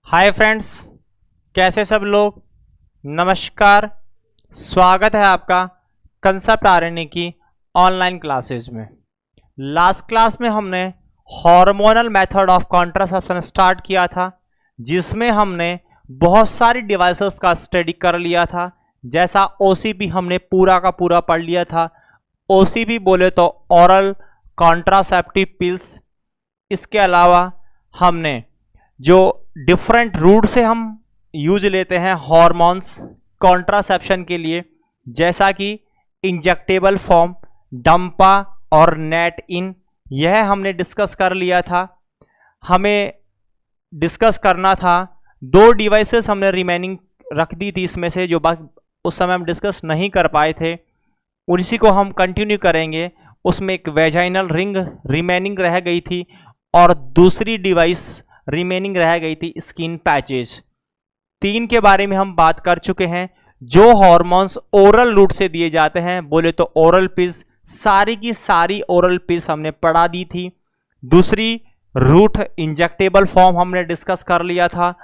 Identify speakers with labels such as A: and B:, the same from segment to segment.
A: Hi friends, कैसे सब लोग। नमस्कार, स्वागत है आपका कंसेप्ट आरएनए की ऑनलाइन क्लासेस में। लास्ट क्लास में हमने hormonal method of contraception start किया था, जिसमें हमने बहुत सारी डिवाइसेस का स्टडी कर लिया था। जैसा ओसीपी हमने पूरा का पूरा पढ़ लिया था। ओसीपी बोले तो ओरल कॉन्ट्रासेप्टिव पिल्स। इसके अलावा हमने जो डिफरेंट रूट से हम यूज लेते हैं हार्मोन्स कॉन्ट्रासेप्शन के लिए, जैसा कि इंजेक्टेबल फॉर्म, डंपा और नेट इन, यह हमने डिस्कस कर लिया था। हमें डिस्कस करना था दो डिवाइसेस हमने रिमेनिंग रख दी थी इसमें से, जो उस समय हम डिस्कस नहीं कर पाए थे, उसी को हम कंटिन्यू करेंगे। उसमें एक वेजाइनल रिंग रिमेनिंग रह गई थी और दूसरी डिवाइस रिमेनिंग रह गई थी स्किन पैचेज। 3 के बारे में हम बात कर चुके हैं। जो हार्मोन्स ओरल रूट से दिए जाते हैं, बोले तो ओरल पिल्स, सारी की सारी ओरल पिल्स हमने पढ़ा दी थी। दूसरी रूट इंजेक्टेबल फॉर्म हमने डिस्कस कर लिया था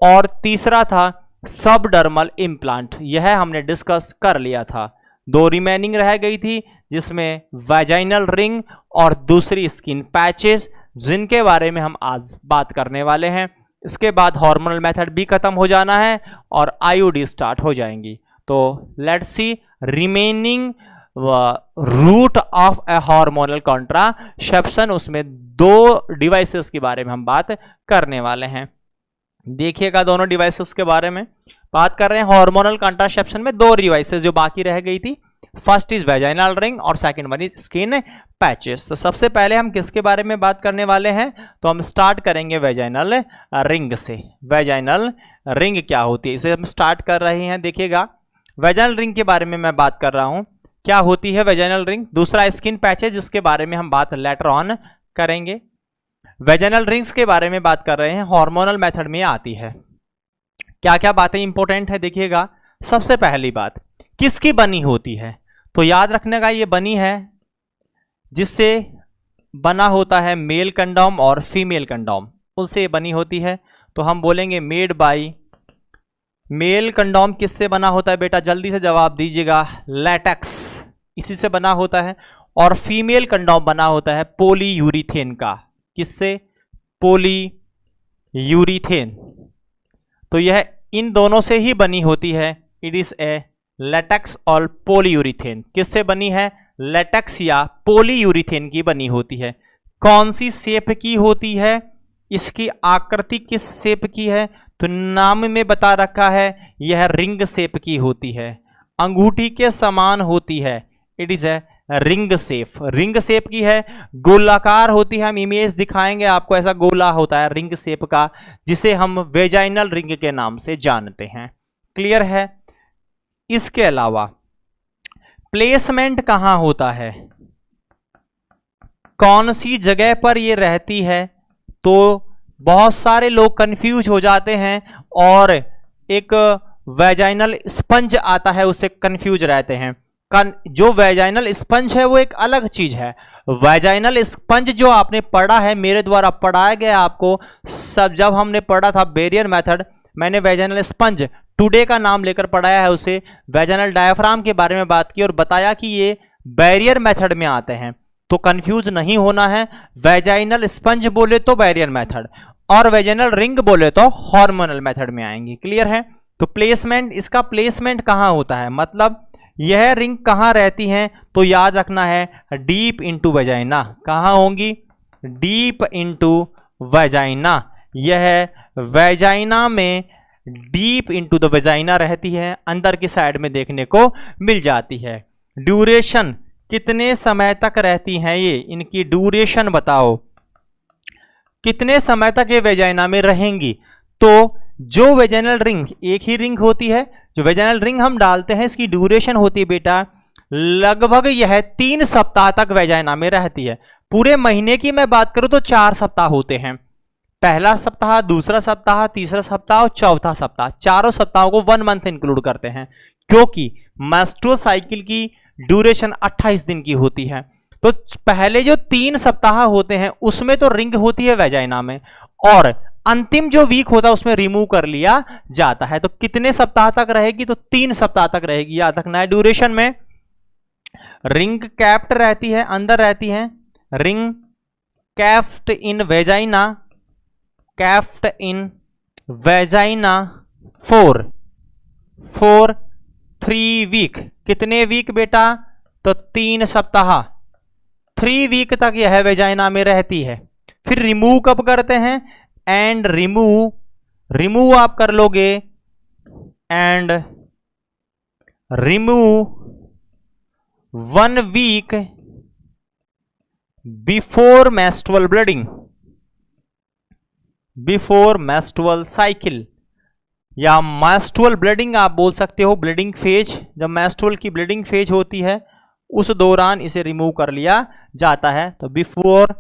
A: और तीसरा था सबडर्मल इम्प्लांट, यह हमने डिस्कस कर लिया था। 2 रिमेनिंग रह गई थी, जिसमें वेजाइनल रिंग और दूसरी स्किन पैचेस, जिनके बारे में हम आज बात करने वाले हैं। इसके बाद हार्मोनल मेथड भी खत्म हो जाना है और आईयूडी स्टार्ट हो जाएंगी। तो let's see remaining route of a hormonal contraception. उसमें 2 डिवाइसेस के बारे में हम बात करने वाले हैं। देखिएगा, दोनों डिवाइसेस के बारे में बात कर रहे हैं। हार्मोनल कॉन्ट्रासेप्शन में 2 डिवाइसेस जो बाकी रह गई थी, फर्स्ट इज वेजाइनल रिंग और second one is skin patches. तो सबसे पहले हम किसके बारे में बात करने वाले हैं, तो हम स्टार्ट करेंगे वेजाइनल रिंग से। वेजाइनल रिंग क्या होती है, इसे हम स्टार्ट कर रहे हैं। देखिएगा, वेजाइनल रिंग के बारे में मैं बात कर रहा हूं। क्या होती है वेजाइनल रिंग? दूसरा स्किन पैचेस, जिसके बारे में हम बात लेटर ऑन करेंगे। वेजाइनल रिंग्स के बारे में बात कर रहे हैं, हार्मोनल मेथड में आती है। क्या क्या बातें इंपॉर्टेंट है, देखिएगा। सबसे पहली बात, किसकी बनी होती है, तो याद रखने का, ये बनी है जिससे बना होता है मेल कंडोम और फीमेल कंडोम, उससे बनी होती है। तो हम बोलेंगे मेड बाय। मेल कंडोम किससे बना होता है बेटा, जल्दी से जवाब दीजिएगा। लैटेक्स, इसी से बना होता है। और फीमेल कंडोम बना होता है पॉलीयूरीथेन का। किससे? पॉलीयूरीथेन। तो यह इन दोनों से ही बनी होती है। इट इज ए लेटेक्स और पॉलीयूरीथेन। किससे बनी है? लेटेक्स या पॉलीयूरीथेन की बनी होती है। कौन सी शेप की होती है, इसकी आकृति किस शेप की है, तो नाम में बता रखा है, यह रिंग शेप की होती है, अंगूठी के समान होती है। It is a ring shape. Ring shape की है, गोलाकार होती है। हम इमेज दिखाएंगे आपको, ऐसा गोला होता है रिंग शेप का, जिसे हम वेजाइनल रिंग के नाम से जानते हैं। क्लियर है? इसके अलावा प्लेसमेंट कहां होता है, कौन सी जगह पर यह रहती है, तो बहुत सारे लोग कंफ्यूज हो जाते हैं और एक वेजाइनल स्पंज आता है, उससे कंफ्यूज रहते हैं। जो वेजाइनल स्पंज है वो एक अलग चीज है। वेजाइनल स्पंज जो आपने पढ़ा है, मेरे द्वारा पढ़ाया गया आपको, सब जब हमने पढ़ा था बैरियर मेथड, मैंने वेजाइनल स्पंज टुडे का नाम लेकर पढ़ाया है उसे। वेजाइनल डायफ्राम के बारे में बात की और बताया कि ये बैरियर मेथड में आते हैं, तो कंफ्यूज नहीं होना है। वेजाइनल स्पंज बोले तो बैरियर मेथड और वेजाइनल रिंग बोले तो हार्मोनल मेथड में आएंगी। क्लियर है? तो प्लेसमेंट, इसका प्लेसमेंट कहां होता है, मतलब यह रिंग कहां रहती हैं, तो याद रखना है डीप इंटू वेजाइना। कहां होंगी? Deep into vagina. यह वेजाइना में डीप इंटू द वेजाइना रहती है, अंदर की साइड में देखने को मिल जाती है। ड्यूरेशन कितने समय तक रहती हैं ये, इनकी ड्यूरेशन बताओ, कितने समय तक ये वेजाइना में रहेंगी। तो जो वेजाइनल रिंग, एक ही रिंग होती है, जो वेजाइनल रिंग हम डालते हैं, इसकी ड्यूरेशन होती है बेटा लगभग यह 3 सप्ताह तक वेजाइना में रहती है। पूरे महीने की मैं बात करूं तो 4 सप्ताह होते हैं। पहला सप्ताह, दूसरा सप्ताह, तीसरा सप्ताह और चौथा सप्ताह, चारों सप्ताहों को 1 मंथ इंक्लूड करते हैं, क्योंकि मेंस्ट्रुअल साइकिल की ड्यूरेशन 28 दिन की होती है। तो पहले जो 3 सप्ताह होते हैं उसमें तो रिंग होती है वेजाइना में, और अंतिम जो वीक होता है उसमें रिमूव कर लिया जाता है। तो कितने सप्ताह तक रहेगी? तो 3 सप्ताह तक रहेगी, याद रखना है। ड्यूरेशन में रिंग कैप्ट रहती है, अंदर रहती है, ring kept in vagina, kept in vagina for 3 week. कितने वीक बेटा? तो 3 सप्ताह, 3 वीक तक यह वेजाइना में रहती है। फिर रिमूव कब करते हैं? एंड रिमूव आप कर लोगे, and remove 1 week before menstrual bleeding, before menstrual cycle, या मेंस्ट्रुअल ब्लीडिंग आप बोल सकते हो। ब्लीडिंग फेज, जब मेंस्ट्रुअल की ब्लीडिंग फेज होती है उस दौरान इसे रिमूव कर लिया जाता है। तो बिफोर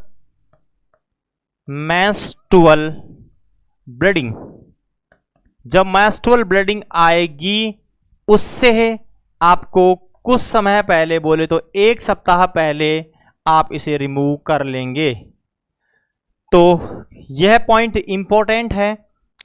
A: मेंस्ट्रुअल ब्लीडिंग, जब मेंस्ट्रुअल ब्लीडिंग आएगी उससे आपको कुछ समय पहले, बोले तो 1 सप्ताह पहले आप इसे रिमूव कर लेंगे। तो यह पॉइंट इंपॉर्टेंट है।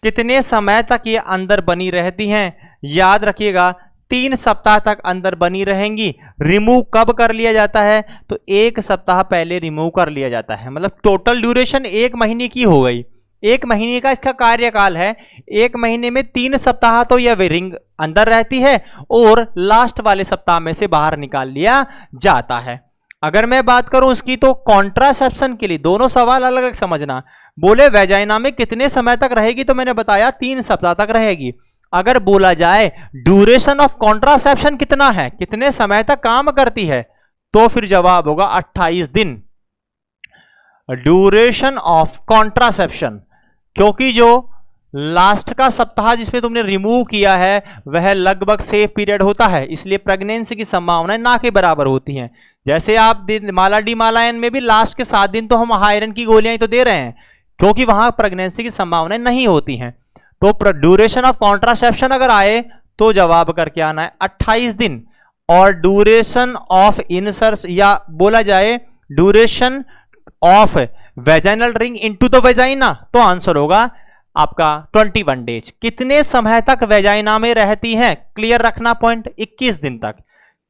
A: कितने समय तक ये अंदर बनी रहती हैं? याद रखिएगा 3 सप्ताह तक अंदर बनी रहेंगी। रिमूव कब कर लिया जाता है? तो 1 सप्ताह पहले रिमूव कर लिया जाता है। मतलब टोटल ड्यूरेशन 1 महीने की हो गई। 1 महीने का इसका कार्यकाल है। 1 महीने में 3 सप्ताह तो यह रिंग अंदर रहती है और लास्ट वाले सप्ताह में से बाहर निकाल लिया जाता है। अगर मैं बात करूं इसकी, तो कॉन्ट्रासेप्शन के लिए दोनों सवाल अलग अलग समझना। बोले वेजाइना में कितने समय तक रहेगी, तो मैंने बताया 3 सप्ताह तक रहेगी। अगर बोला जाए ड्यूरेशन ऑफ कॉन्ट्रासेप्शन कितना है, कितने समय तक काम करती है, तो फिर जवाब होगा 28 दिन। ड्यूरेशन ऑफ कॉन्ट्रासेप्शन, क्योंकि जो लास्ट का सप्ताह जिसमें तुमने रिमूव किया है वह लगभग सेफ पीरियड होता है, इसलिए प्रेगनेंसी की संभावनाएं ना के बराबर होती हैं। जैसे आप माला डी मालायन में भी लास्ट के 7 दिन तो हम आयरन की गोलियां ही तो दे रहे हैं, क्योंकि वहां प्रेगनेंसी की संभावनाएं नहीं होती हैं। तो ड्यूरेशन ऑफ कॉन्ट्रासेप्शन अगर आए तो जवाब करके आना है 28 दिन। और ड्यूरेशन ऑफ इंसर्शन, या बोला जाए duration of vaginal ring into the vagina, तो आंसर होगा आपका 21 डेज। कितने समय तक वेजाइना में रहती हैं? क्लियर रखना पॉइंट, 21 दिन तक।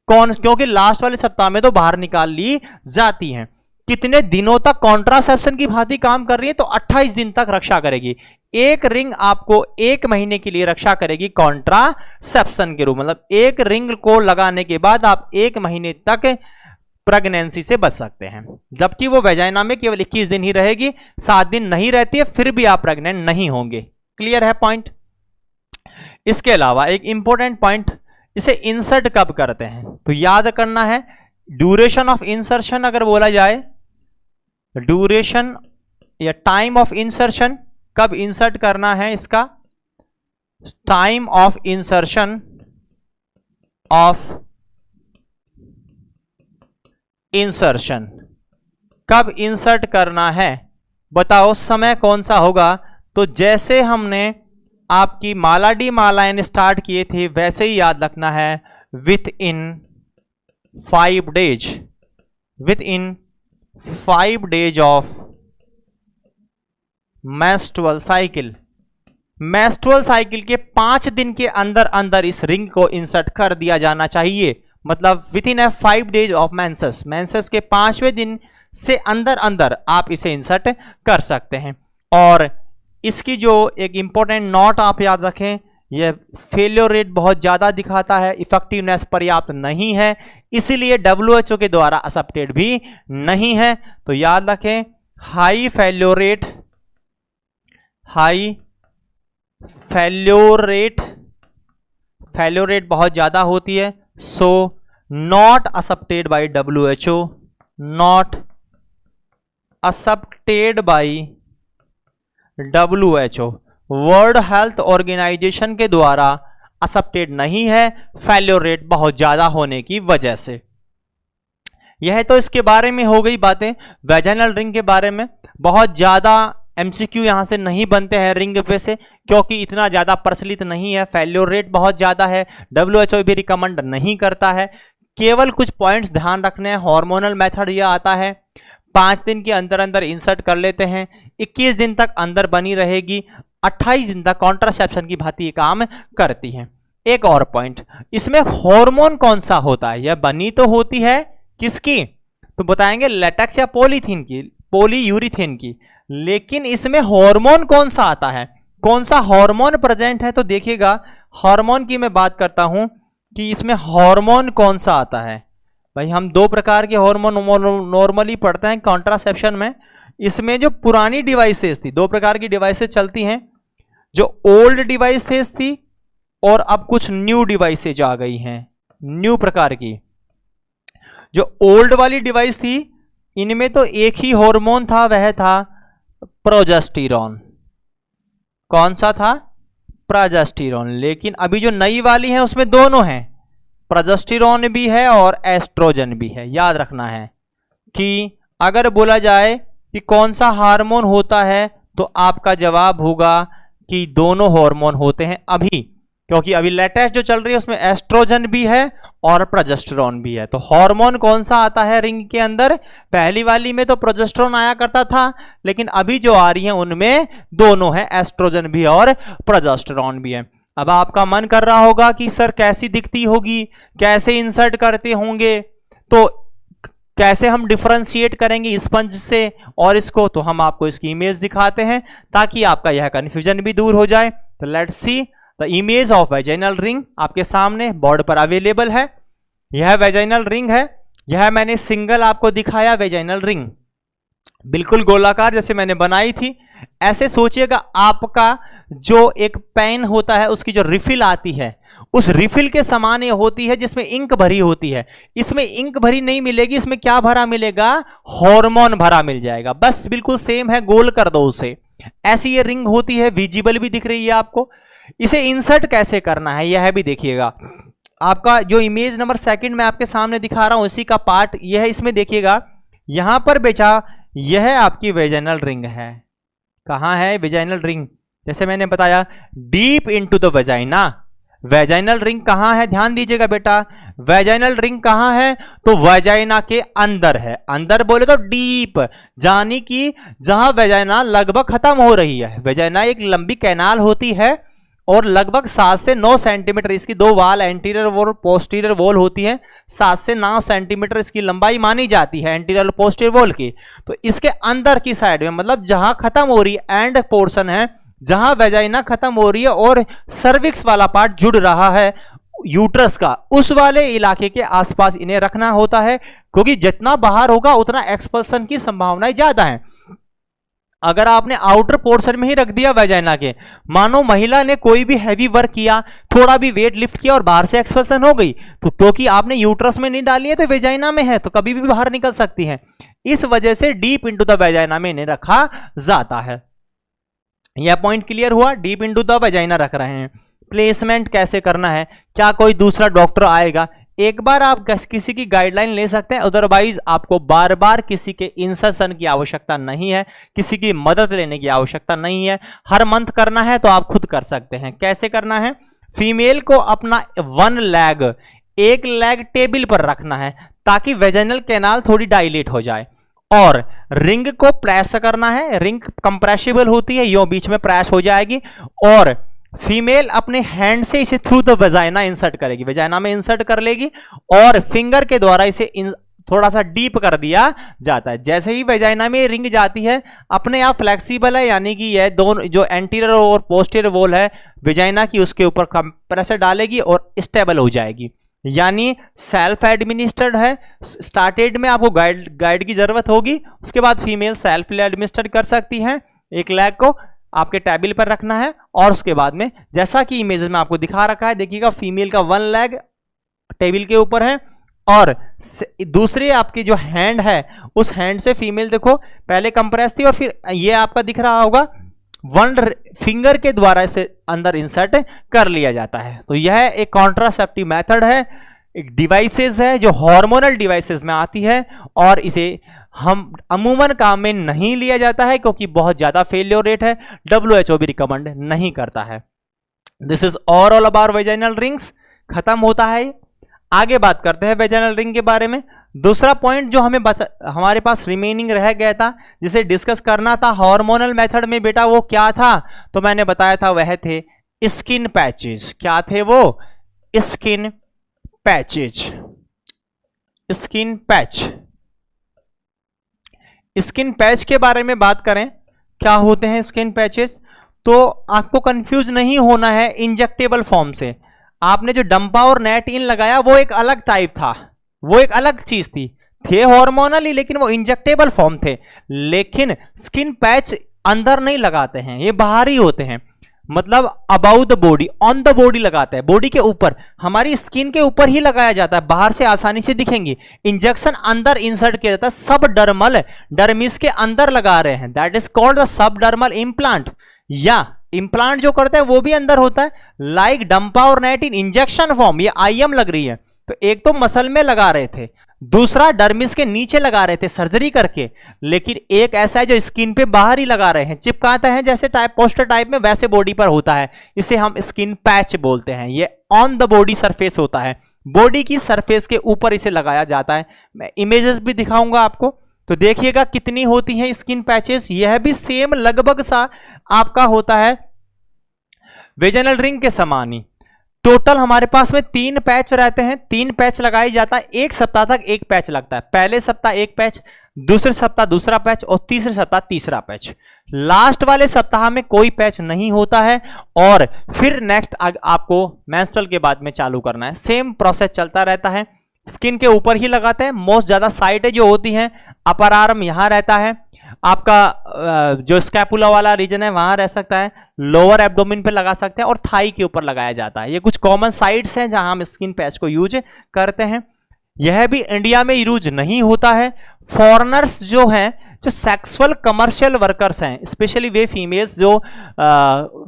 A: कौन? क्योंकि लास्ट वाले सप्ताह में तो बाहर निकाल ली जाती हैं। कितने दिनों तक कॉन्ट्रासेप्शन की भांति काम कर रही है? तो 28 दिन तक रक्षा करेगी। एक रिंग आपको 1 महीने के लिए रक्षा करेगी कॉन्ट्रासेप्शन के रूप, मतलब एक रिंग को लगाने के बाद आप 1 महीने तक प्रेगनेंसी से बच सकते हैं। जबकि वो वेजाइना में केवल 21 दिन ही रहेगी, 7 दिन नहीं रहती है, फिर भी आप प्रेग्नेंट नहीं होंगे। क्लियर है पॉइंट? इसके अलावा एक इंपॉर्टेंट पॉइंट, इसे इंसर्ट कब करते हैं, तो याद करना है ड्यूरेशन ऑफ इंसर्शन अगर बोला जाए, ड्यूरेशन या टाइम ऑफ इंसर्शन, कब इंसर्ट करना है इसका, time of insertion of insertion, कब इंसर्ट करना है बताओ, समय कौन सा होगा। तो जैसे हमने आपकी माला डी मालायन स्टार्ट किए थे वैसे ही याद रखना है, with in 5 days, with in 5 days of menstrual cycle. Menstrual cycle के 5 दिन के अंदर अंदर इस रिंग को इंसर्ट कर दिया जाना चाहिए। मतलब with in 5 days of menses, menses के 5वें दिन से अंदर अंदर आप इसे इंसर्ट कर सकते हैं। और इसकी जो एक इंपॉर्टेंट नोट आप याद रखें, यह फेलियर रेट बहुत ज़्यादा दिखाता है, इफेक्टिवनेस पर्याप्त नहीं है, इसीलिए WHO के द्वारा एक्सेप्टेड भी नहीं है। तो याद रखें high failure rate, high failure rate बहुत ज़्यादा होती है। So not accepted by WHO, not accepted by WHO, world health organisation के द्वारा एक्सेप्टेड नहीं है, फेलियर रेट बहुत ज्यादा होने की वजह से। यह तो इसके बारे में हो गई बातें वेजाइनल रिंग के बारे में। बहुत ज्यादा MCQ यहां से नहीं बनते हैं रिंग पे से, क्योंकि इतना ज्यादा प्रचलित नहीं है, फेलियर रेट बहुत ज्यादा है, WHO भी रिकमेंड नहीं करता है। केवल कुछ पॉइंट्स ध्यान रखने हैं। हार्मोनल मेथड यह आता है, 5 दिन के अंदर अंदर इंसर्ट कर लेते हैं, 21 दिन तक अंदर बनी रहेगी, 28 दिन तक कॉन्ट्रासेप्शन की भांति ये काम करती है। एक और पॉइंट, इसमें हार्मोन कौन सा होता है? यह बनी तो होती है किसकी? तो बताएंगे लेटेक्स या पॉलीथीन की, पॉलीयूरीथेन की, लेकिन इसमें हार्मोन कौन सा आता है, कौन सा हार्मोन प्रेजेंट है? तो देखिएगा हार्मोन की मैं बात करता हूं कि इसमें हार्मोन कौन सा आता है। भाई हम 2 प्रकार के हार्मोन नॉर्मली पढ़ते हैं कॉन्ट्रासेप्शन में। इसमें जो पुरानी डिवाइसेस थी, 2 प्रकार की डिवाइसेस चलती हैं, जो ओल्ड डिवाइसेस थी और अब कुछ न्यू डिवाइसेज आ गई हैं, न्यू प्रकार की। जो ओल्ड वाली डिवाइस थी इनमें तो एक ही हार्मोन था, वह था प्रोजेस्टेरॉन। कौन सा था? प्रोजेस्टेरॉन। लेकिन अभी जो नई वाली है उसमें दोनों हैं, प्रोजेस्टेरॉन भी है और एस्ट्रोजन भी है। याद रखना है कि अगर बोला जाए कि कौन सा हार्मोन होता है तो आपका जवाब होगा कि दोनों हार्मोन होते हैं अभी, क्योंकि अभी लेटेस्ट जो चल रही है उसमें एस्ट्रोजन भी है और प्रोजेस्टेरॉन भी है। तो हार्मोन कौन सा आता है रिंग के अंदर? पहली वाली में तो प्रोजेस्टेरॉन आया करता था, लेकिन अभी जो आ रही है उनमें दोनों है, एस्ट्रोजन भी और प्रोजेस्टेरॉन भी है। अब आपका मन कर रहा होगा कि सर कैसी दिखती होगी, कैसे इंसर्ट करते होंगे, तो कैसे हम डिफरेंशिएट करेंगे स्पंज से और इसको? तो हम आपको इसकी इमेज दिखाते हैं ताकि आपका यह कंफ्यूजन भी दूर हो जाए। तो let's see the image of vaginal ring. आपके सामने बोर्ड पर अवेलेबल है। यह वेजाइनल रिंग है। यह मैंने सिंगल आपको दिखाया वेजाइनल रिंग, बिल्कुल गोलाकार जैसे मैंने बनाई थी। ऐसे सोचिएगा आपका जो एक पेन होता है उसकी जो रिफिल आती है, उस रिफिल के समान ये होती है जिसमें इंक भरी होती है। इसमें इंक भरी नहीं मिलेगी, इसमें क्या भरा मिलेगा? हार्मोन भरा मिल जाएगा। बस बिल्कुल सेम है, गोल कर दो उसे। ऐसी ये रिंग होती है, विजिबल भी दिख रही है आपको। इसे इंसर्ट कैसे करना है यह भी देखिएगा। आपका जो इमेज नंबर 2 मैं आपके सामने दिखा रहा हूं इसी का पार्ट यह है। इसमें देखिएगा यहां पर बेचा यह आपकी वेजाइनल रिंग है। कहां है वेजाइनल रिंग? जैसे मैंने बताया deep into the vagina. Vaginal ring कहां है? ध्यान दीजिएगा बेटा, वेजाइनल रिंग कहां है? तो वेजाइना के अंदर है। अंदर बोले तो डीप, यानी कि जहां वेजाइना लगभग खत्म हो रही है। वेजाइना एक लंबी कैनाल होती है और लगभग 7 से 9 सेंटीमीटर इसकी 2 वाल, एंटीरियर और पोस्टीरियर वॉल होती है। 7 से 9 सेंटीमीटर इसकी लंबाई मानी जाती है एंटीरियर और पोस्टीरियर वॉल की। तो इसके अंदर की साइड में, मतलब जहां खत्म हो रही है, एंड पोर्शन है जहां वेजाइना खत्म हो रही है और सर्विक्स वाला पार्ट जुड़ रहा है यूट्रस का, उस वाले इलाके के आसपास इन्हें रखना होता है, क्योंकि जितना बाहर होगा उतना एक्सपल्सन की संभावनाएं ज्यादा है। अगर आपने आउटर पोर्शन में ही रख दिया वेजाइना के, मानो महिला ने कोई भी हैवी वर्क किया, थोड़ा भी वेट लिफ्ट किया और बाहर से एक्सपल्सन हो गई, तो क्योंकि आपने यूट्रस में नहीं डाली है तो वेजाइना में है, तो कभी भी बाहर निकल सकती है। इस वजह से डीप इनटू द वेजाइना में इन्हें रखा जाता है। यह पॉइंट क्लियर हुआ, डीप इनटू द वेजाइना रख रहे हैं। प्लेसमेंट कैसे करना है? क्या कोई दूसरा डॉक्टर आएगा? एक बार आप किसी की गाइडलाइन ले सकते हैं, अदरवाइज आपको बार बार किसी के इंसर्शन की आवश्यकता नहीं है, किसी की मदद लेने की आवश्यकता नहीं है। हर मंथ करना है तो आप खुद कर सकते हैं। कैसे करना है? फीमेल को अपना एक लेग टेबल पर रखना है ताकि वेजाइनल कैनाल थोड़ी डायलेट हो जाए, और रिंग को प्रेस करना है। रिंग कंप्रेसिबल होती है, यो बीच में प्रेस हो जाएगी, और फीमेल अपने हैंड से इसे थ्रू द वेजाइना इंसर्ट करेगी, वेजाइना में इंसर्ट कर लेगी, और फिंगर के द्वारा इसे थोड़ा सा डीप कर दिया जाता है। जैसे ही वेजाइना में रिंग जाती है, अपने आप फ्लेक्सिबल है, यानी कि यह दोनों जो एंटीरियर और पोस्टीरियर वॉल है वेजाइना की, उसके ऊपर कंप्रेसर डालेगी और स्टेबल हो जाएगी। यानी सेल्फ एडमिनिस्टर्ड है। स्टार्टेड में आपको गाइड की जरूरत होगी, उसके बाद फीमेल सेल्फ एडमिनिस्टर्ड कर सकती है। एक लेग को आपके टेबल पर रखना है, और उसके बाद में जैसा कि इमेज में आपको दिखा रखा है, देखिएगा फीमेल का 1 लेग टेबल के ऊपर है, और दूसरे आपकी जो हैंड है उस हैंड से फीमेल देखो पहले कंप्रेस थी, और फिर ये आपका दिख रहा होगा 1 फिंगर के द्वारा इसे अंदर इंसर्ट कर लिया जाता है। तो यह एक कॉन्ट्रासेप्टिव मेथड है, एक डिवाइसेस है जो हार्मोनल डिवाइसेस में आती है, और इसे हम अमूमन काम में नहीं लिया जाता है क्योंकि बहुत ज्यादा फेलियर रेट है। WHO भी रिकमेंड नहीं करता है। This is all about vaginal rings. खत्म होता है। आगे बात करते हैं वेजाइनल रिंग के बारे में। दूसरा पॉइंट जो हमें हमारे पास रिमेनिंग रह गया था, जिसे डिस्कस करना था हार्मोनल मेथड में बेटा, वो क्या था? तो मैंने बताया था वह थे स्किन पैचेज। क्या थे वो? Skin patches. Skin patch. Skin patch के बारे में बात करें, क्या होते हैं स्किन पैचेस? तो आपको कंफ्यूज नहीं होना है इंजेक्टेबल फॉर्म से। आपने जो डंपा और नेट इन लगाया वो एक अलग टाइप था, वो एक अलग चीज थी, थे हार्मोनल ही, लेकिन वो इंजेक्टेबल फॉर्म थे। लेकिन स्किन पैच अंदर नहीं लगाते हैं, ये बाहर ही होते हैं, मतलब about the body, on the body लगाते हैं, बॉडी के ऊपर, हमारी स्किन के ऊपर ही लगाया जाता है, बाहर से आसानी से दिखेंगी। इंजेक्शन अंदर इंसर्ट किया जाता है, सब डर्मल, डर्मिस के अंदर लगा रहे हैं, that is called the sub dermal implant. या इम्प्लांट जो करते हैं वो भी अंदर होता है, लाइक डंपा और नेट इन इंजेक्शन फॉर्म। ये आईएम लग रही है, तो एक तो मसल में लगा रहे थे, दूसरा डर्मिस के नीचे लगा रहे थे सर्जरी करके, लेकिन एक ऐसा है जो स्किन पे बाहर ही लगा रहे हैं, चिपकाते हैं जैसे टाइप पोस्टर टाइप में, वैसे बॉडी पर होता है, इसे हम स्किन पैच बोलते हैं। ये ऑन द बॉडी सरफेस होता है, बॉडी की सरफेस के ऊपर इसे लगाया जाता है। मैं इमेजेस भी दिखाऊंगा आपको, तो देखिएगा कितनी होती हैं स्किन पैचेस। यह भी सेम लगभग सा आपका होता है वेजिनल रिंग के समान ही। टोटल हमारे पास में 3 पैच रहते हैं, 3 पैच लगाई जाता है, एक सप्ताह तक एक पैच लगता है। पहले सप्ताह एक पैच, दूसरे सप्ताह दूसरा पैच और तीसरे सप्ताह तीसरा पैच। लास्ट वाले सप्ताह में कोई पैच नहीं होता है और फिर नेक्स्ट आपको मेंस्ट्रुअल के बाद में चालू करना है। सेम प्रोसेस चलता रहता है, स्किन के ऊपर ही लगाते हैं। मोस्ट ज्यादा साइटें जो होती हैं, अपर आर्म यहां रहता है, आपका जो स्कैपुला वाला रीजन है वहां रह सकता है, लोअर एब्डोमेन पे लगा सकते हैं और थाई के ऊपर लगाया जाता है। ये कुछ कॉमन साइट्स हैं जहां हम स्किन पैच को यूज करते हैं। यह भी इंडिया में यूज नहीं होता है। फॉरेनर्स जो हैं, जो सेक्सुअल कमर्शियल वर्कर्स हैं, स्पेशली वे फीमेल्स जो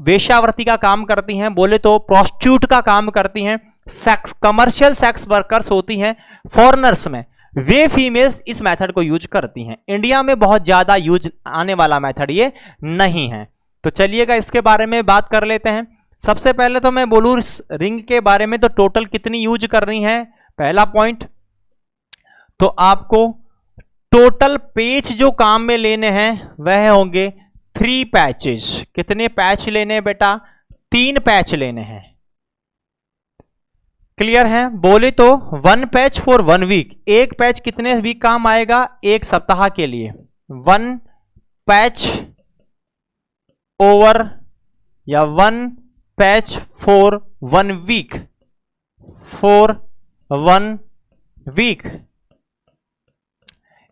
A: वेश्यावृत्ति का काम करती हैं, बोले तो प्रोस्टिट्यूट का काम करती हैं, सेक्स कमर्शियल सेक्स वर्कर्स होती हैं फॉरेनर्स में, वे फीमेल्स इस मेथड को यूज करती हैं। इंडिया में बहुत ज्यादा यूज आने वाला मेथड ये नहीं है। तो चलिएगा इसके बारे में बात कर लेते हैं। सबसे पहले तो मैं बोलूं इस रिंग के बारे में, तो टोटल कितनी यूज करनी है, पहला पॉइंट। तो आपको टोटल पैच जो काम में लेने हैं वह होंगे 3 पैचेस। कितने पैच लेने हैं बेटा? 3 पैच लेने हैं। क्लियर है? बोले तो 1 पैच फॉर 1 वीक। एक पैच कितने वीक काम आएगा? एक सप्ताह के लिए। 1 पैच ओवर या 1 patch for 1 week, for 1 week.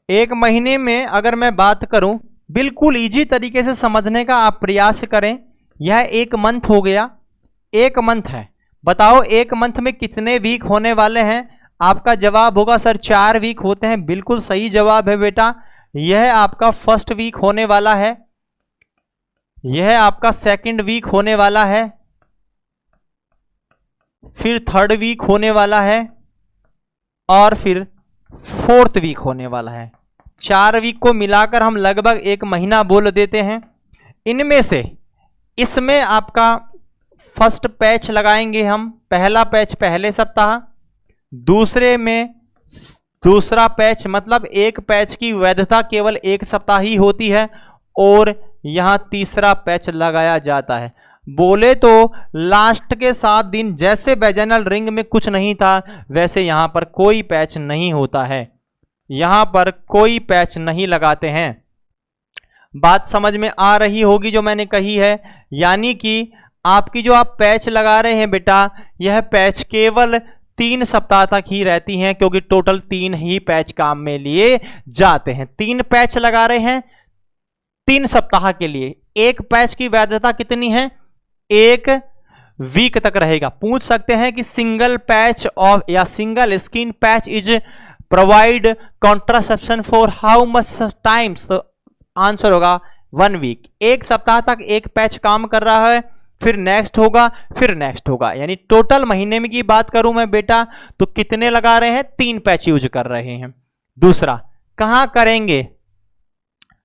A: एक महीने में अगर मैं बात करूं, बिल्कुल इजी तरीके से समझने का आप प्रयास करें। यह 1 मंथ हो गया, 1 मंथ है। बताओ 1 मंथ में कितने वीक होने वाले हैं? आपका जवाब होगा सर 4 वीक होते हैं। बिल्कुल सही जवाब है बेटा। यह आपका फर्स्ट वीक होने वाला है, यह आपका सेकंड वीक होने वाला है, फिर थर्ड वीक होने वाला है और फिर फोर्थ वीक होने वाला है। 4 वीक को मिलाकर हम लगभग 1 महीना बोल देते हैं। इनमें से इसमें आपका फर्स्ट पैच लगाएंगे हम, पहला पैच पहले सप्ताह, दूसरे में दूसरा पैच, मतलब एक पैच की वैधता केवल 1 सप्ताह ही होती है और यहां तीसरा पैच लगाया जाता है। बोले तो लास्ट के 7 दिन जैसे वेजिनल रिंग में कुछ नहीं था, वैसे यहां पर कोई पैच नहीं होता है, यहां पर कोई पैच नहीं लगाते हैं। बात समझ में आ रही होगी जो मैंने कही है। यानी कि आपकी जो आप पैच लगा रहे हैं बेटा, यह पैच केवल 3 सप्ताह तक ही रहती हैं, क्योंकि टोटल 3 ही पैच काम में लिए जाते हैं। 3 पैच लगा रहे हैं 3 सप्ताह के लिए। एक पैच की वैधता कितनी है? 1 वीक तक रहेगा। पूछ सकते हैं कि सिंगल पैच ऑफ या single skin patch is provide contraception for how much times? तो आंसर होगा 1 वीक। 1 सप्ताह तक एक पैच काम कर रहा है, फिर नेक्स्ट होगा, फिर नेक्स्ट होगा। यानी टोटल महीने में की बात करूं मैं बेटा, तो कितने लगा रहे हैं? 3 पैच यूज कर रहे हैं। दूसरा, कहां करेंगे?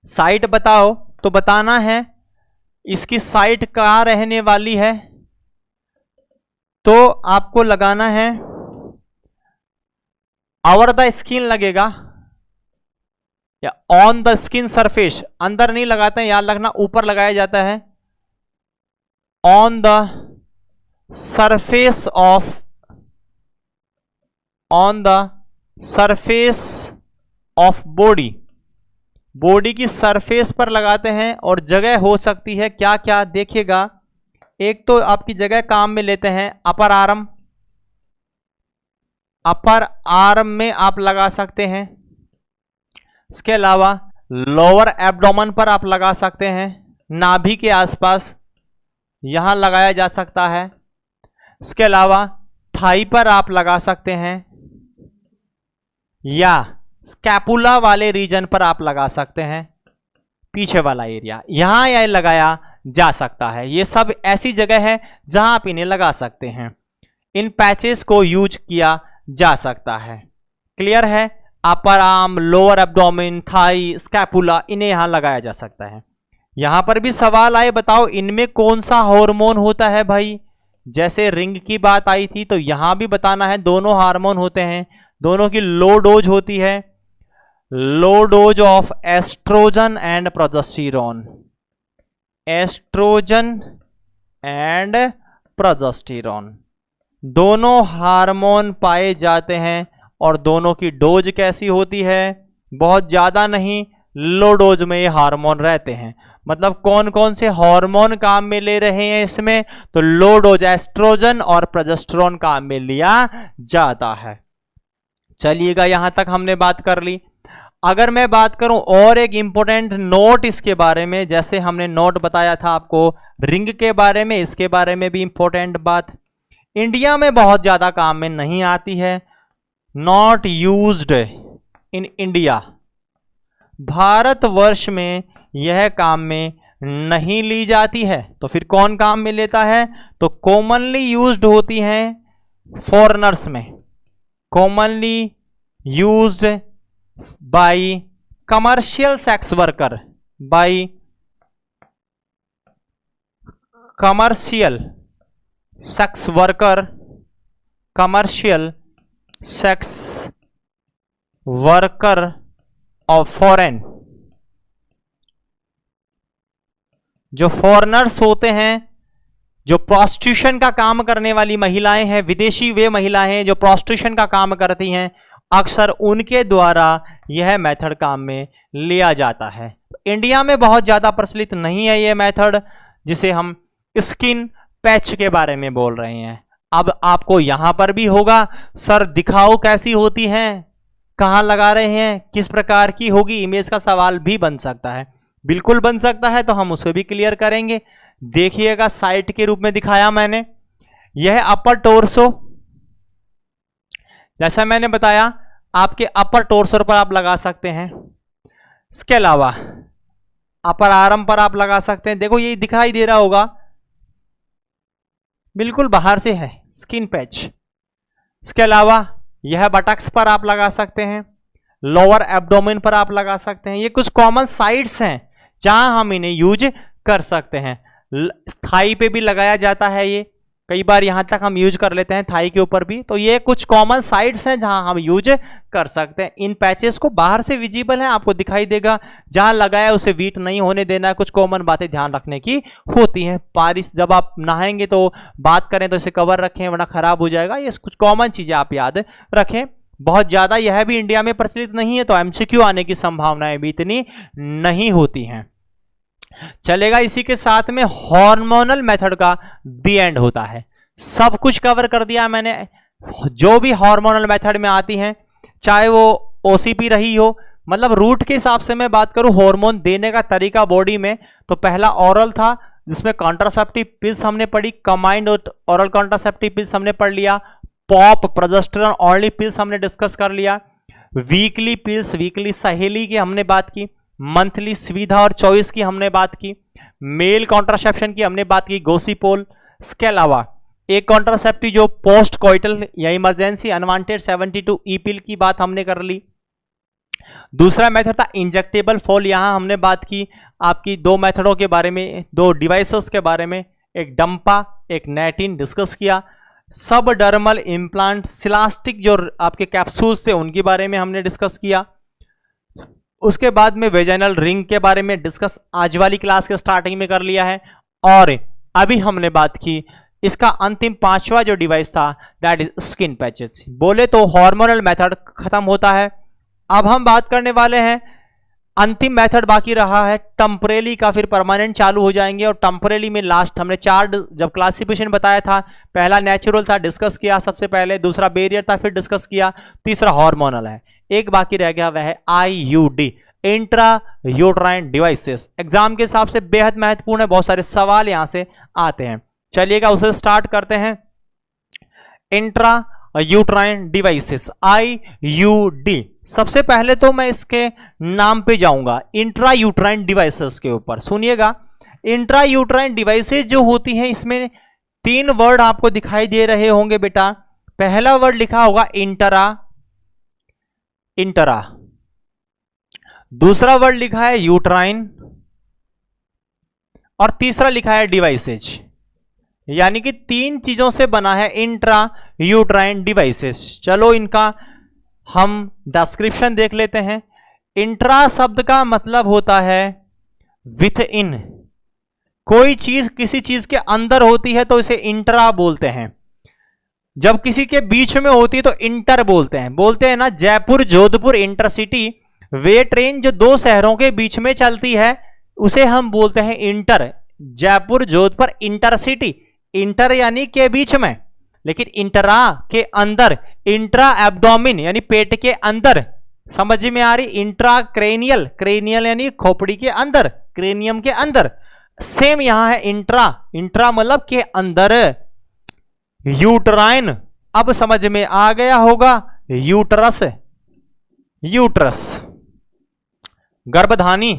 A: साइट बताओ, तो बताना है इसकी साइट कहां रहने वाली है। तो आपको लगाना है ओवर द स्किन लगेगा या ऑन द स्किन सरफेस, अंदर नहीं लगाते हैं, याद रखना ऊपर लगाया जाता है। On the surface of, on the surface of body, body की सरफेस पर लगाते हैं। और जगह हो सकती है क्या क्या, देखिएगा, एक तो आपकी जगह काम में लेते हैं अपर आर्म, अपर आर्म में आप लगा सकते हैं। इसके अलावा लोअर एब्डोमेन पर आप लगा सकते हैं, नाभि के आसपास यहां लगाया जा सकता है। इसके अलावा थाई पर आप लगा सकते हैं या स्कैपुला वाले रीजन पर आप लगा सकते हैं, पीछे वाला एरिया, यहां यह लगाया जा सकता है। ये सब ऐसी जगह है जहां आप इन्हें लगा सकते हैं। इन पैचेस को यूज किया जा सकता है। क्लियर है? Upper arm, lower abdomen, thigh, scapula, इन्हें यहां लगाया जा सकता है। यहां पर भी सवाल आए, बताओ इनमें कौन सा हार्मोन होता है भाई। जैसे रिंग की बात आई थी तो यहां भी बताना है, दोनों हार्मोन होते हैं, दोनों की लो डोज होती है, low dose of oestrogen and progesterone, oestrogen and progesterone, दोनों हार्मोन पाए जाते हैं। और दोनों की डोज कैसी होती है, बहुत ज्यादा नहीं, लो डोज में ये हार्मोन रहते हैं। मतलब कौन कौन से हार्मोन काम में ले रहे हैं इसमें, तो लो डोज एस्ट्रोजन और प्रोजेस्टेरोन काम में लिया जाता है। चलिएगा, यहां तक हमने बात कर ली। अगर मैं बात करूं और एक इंपॉर्टेंट नोट इसके बारे में, जैसे हमने नोट बताया था आपको रिंग के बारे में, इसके बारे में भी इंपॉर्टेंट बात, इंडिया में बहुत ज्यादा काम में नहीं आती है, not used in India, Bharatvarsh में यह काम में नहीं ली जाती है। तो फिर कौन काम में लेता है, तो कॉमनली यूज्ड होती हैं फॉरेनर्स में, commonly used by commercial sex worker, bye commercial sex worker, commercial sex worker of foreign, जो फॉरेनर्स होते हैं, जो प्रोस्टिट्यूशन का काम करने वाली महिलाएं हैं, विदेशी वे महिलाएं जो प्रोस्टिट्यूशन का काम करती हैं, अक्सर उनके द्वारा यह मेथड काम में लिया जाता है। इंडिया में बहुत ज्यादा प्रचलित नहीं है यह मेथड, जिसे हम स्किन पैच के बारे में बोल रहे हैं। अब आपको यहां पर भी होगा, सर दिखाओ कैसी होती हैं, कहां लगा रहे हैं, किस प्रकार की होगी, इमेज का सवाल भी बन सकता है। बिल्कुल बन सकता है, तो हम उसे भी क्लियर करेंगे। देखिएगा, साइट के रूप में दिखाया मैंने, यह अपर टोर्सो, जैसा मैंने बताया आपके अपर टोर्सो पर आप लगा सकते हैं। इसके अलावा अपर आर्म पर आप लगा सकते हैं। देखो ये दिखाई दे रहा होगा, बिल्कुल बाहर से है स्किन पैच। इसके अलावा यह बटक्स पर आप लगा सकते हैं, लोअर एब्डोमेन पर आप लगा सकते हैं। ये कुछ कॉमन साइट्स हैं जहां हम इन्हें यूज कर सकते हैं। थाई पे भी लगाया जाता है, ये कई बार यहां तक हम यूज कर लेते हैं, थाई के ऊपर भी। तो ये कुछ कॉमन साइट्स हैं जहां हम यूज कर सकते हैं। इन पैचेस को बाहर से विजिबल है, आपको दिखाई देगा, जहां लगाया उसे वीट नहीं होने देना है। कुछ कॉमन बातें ध्यान रखने की होती हैं। बारिश जब आप नहाएंगे तो बात करें तो इसे कवर रखें, वरना खराब हो जाएगा। ये कुछ कॉमन चीजें आप याद रखें। बहुत ज्यादा यह भी इंडिया में प्रचलित नहीं है, तो एमसीक्यू आने की संभावनाएं भी इतनी नहीं होती हैं। चलेगा, इसी के साथ में हार्मोनल मेथड का दी एंड होता है। सब कुछ कवर कर दिया मैंने, जो भी हार्मोनल मेथड में आती हैं, चाहे वो ओसीपी रही हो। मतलब रूट के हिसाब से मैं बात करूं हार्मोन देने का तरीका बॉडी में, तो पहला ओरल था, जिसमें कॉन्ट्रासेप्टिव पिल्स हमने पढ़ी, कंबाइंड ओरल कॉन्ट्रासेप्टिव पिल्स हमने पढ़ लिया, पॉप प्रोजेस्टेरोन ओनली पिल्स हमने डिस्कस कर लिया, वीकली पिल्स, वीकली सहेली की हमने बात की, मंथली सुविधा और चॉइस की हमने बात की, मेल कॉन्ट्रासेप्शन की हमने बात की, गोसीपोल। इसके अलावा एक कॉन्ट्रासेप्टिव जो पोस्ट कोइटल या इमरजेंसी अनवांटेड 72 ई पिल की बात हमने कर ली। दूसरा मेथड था इंजेक्टेबल फॉल, यहां हमने बात की आपकी दो मेथडों के बारे में, दो डिवाइसेस के बारे में, एक डंपा, एक नेटिन डिस्कस किया। सबडर्मल इम्प्लांट, सिलास्टिक जो आपके कैप्सूल्स थे उनके बारे में हमने डिस्कस किया। उसके बाद में वेजाइनल रिंग के बारे में डिस्कस आज वाली क्लास के स्टार्टिंग में कर लिया है। और अभी हमने बात की इसका अंतिम 5वां जो डिवाइस था, दैट इज स्किन पैचेस। बोले तो हार्मोनल मेथड खत्म होता है। अब हम बात करने वाले हैं, अंतिम मेथड बाकी रहा है टेम्परेरी का, फिर परमानेंट चालू हो जाएंगे। और टेम्परेरी में लास्ट हमने 4 जब क्लासिफिकेशन बताया था, पहला नेचुरल था, डिस्कस किया सबसे पहले, दूसरा बैरियर था, फिर डिस्कस किया, तीसरा हार्मोनल है। एक बाकी रह गया, वह है IUD, intra uterine devices. Exam के हिसाब से बेहद महत्वपूर्ण है, बहुत सारे सवाल यहां से आते हैं। चलिएगा उसे स्टार्ट करते हैं। Intra uterine devices, IUD। सबसे पहले तो मैं इसके नाम पे जाऊंगा, इंट्रा यूट्राइन डिवाइसेस के ऊपर। सुनिएगा, इंट्रा यूट्राइन डिवाइसेस जो होती हैं, इसमें 3 वर्ड आपको दिखाई दे रहे होंगे बेटा। पहला वर्ड लिखा होगा इंटरा, इंटरा। दूसरा वर्ड लिखा है यूट्राइन, और तीसरा लिखा है डिवाइसेज। यानी कि 3 चीजों से बना है इंट्रा यूट्राइन डिवाइसेस। चलो इनका हम डिस्क्रिप्शन देख लेते हैं। इंट्रा शब्द का मतलब होता है विथ इन। कोई चीज किसी चीज के अंदर होती है तो इसे इंट्रा बोलते हैं। जब किसी के बीच में होती है तो इंटर बोलते हैं। बोलते हैं ना, जयपुर जोधपुर इंटरसिटी, वे ट्रेन जो 2 शहरों के बीच में चलती है उसे हम बोलते हैं inter. Jaipur Jodhpur intercity, inter यानी के बीच में, लेकिन इंटरा के अंदर, इंट्रा एब्डोमिन यानी पेट के अंदर। समझ में आ रही? इंट्रा क्रेनियल, क्रेनियल यानी खोपड़ी के अंदर, क्रेनियम के अंदर। सेम यहां है इंट्रा, इंट्रा मतलब के अंदर। यूट्राइन अब समझ में आ गया होगा, यूट्रस, यूट्रस गर्भधानी,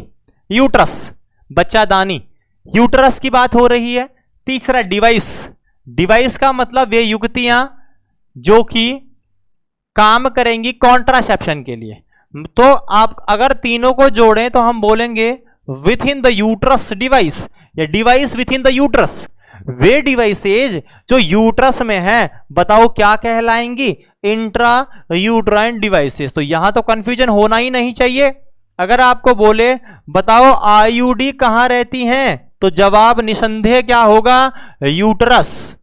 A: यूट्रस बच्चादानी, यूट्रस की बात हो रही है। तीसरा डिवाइस, डिवाइस का मतलब वे युक्तियां जो कि काम करेंगी कॉन्ट्रासेप्शन के लिए। तो आप अगर तीनों को जोड़ें तो हम बोलेंगे with in the uterus device, या device with in the uterus. वे डिवाइसेज जो यूट्रस में हैं, बताओ क्या कहलाएंगी? Intra uterine devices. तो यहां तो कंफ्यूजन होना ही नहीं चाहिए। अगर आपको बोले बताओ IUD कहां रहती हैं, तो जवाब निसंदेह क्या होगा? यूट्रस।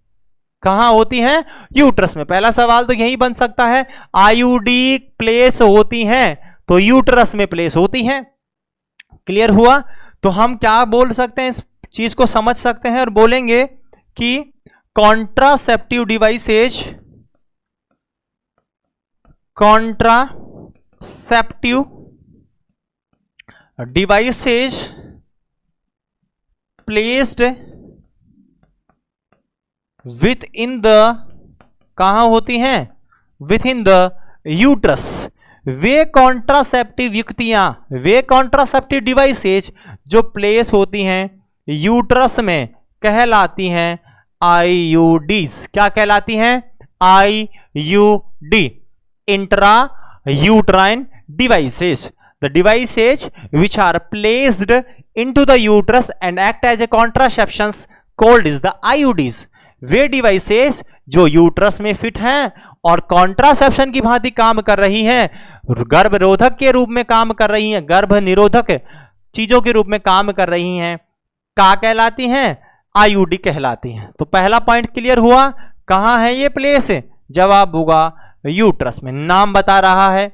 A: कहां होती हैं? यूट्रस में। पहला सवाल तो यही बन सकता है, IUD प्लेस होती हैं तो यूट्रस में प्लेस होती हैं। क्लियर हुआ? तो हम क्या बोल सकते हैं, इस चीज को समझ सकते हैं और बोलेंगे कि contraceptive devices, contraceptive devices placed with in the, कहां होती हैं? With in the uterus. Way contraceptive युक्तियां, वे कॉन्ट्रासेप्टिव डिवाइसेज जो प्लेस होती हैं यूट्रस में कहलाती हैं IUDs। क्या कहलाती हैं? IUD, intra uterine devices. The devices which are placed into the uterus and act as a contraceptions called is the IUDs। Way devices जो यूट्रस में फिट हैं और कॉन्ट्रासेप्शन की भांति काम कर रही हैं, गर्भरोधक के रूप में काम कर रही हैं, गर्भ निरोधक चीजों के रूप में काम कर रही हैं, क्या कहलाती हैं? IUD कहलाती हैं। तो पहला पॉइंट क्लियर हुआ। कहां है ये प्लेस? जवाब होगा यूट्रस में, नाम बता रहा है।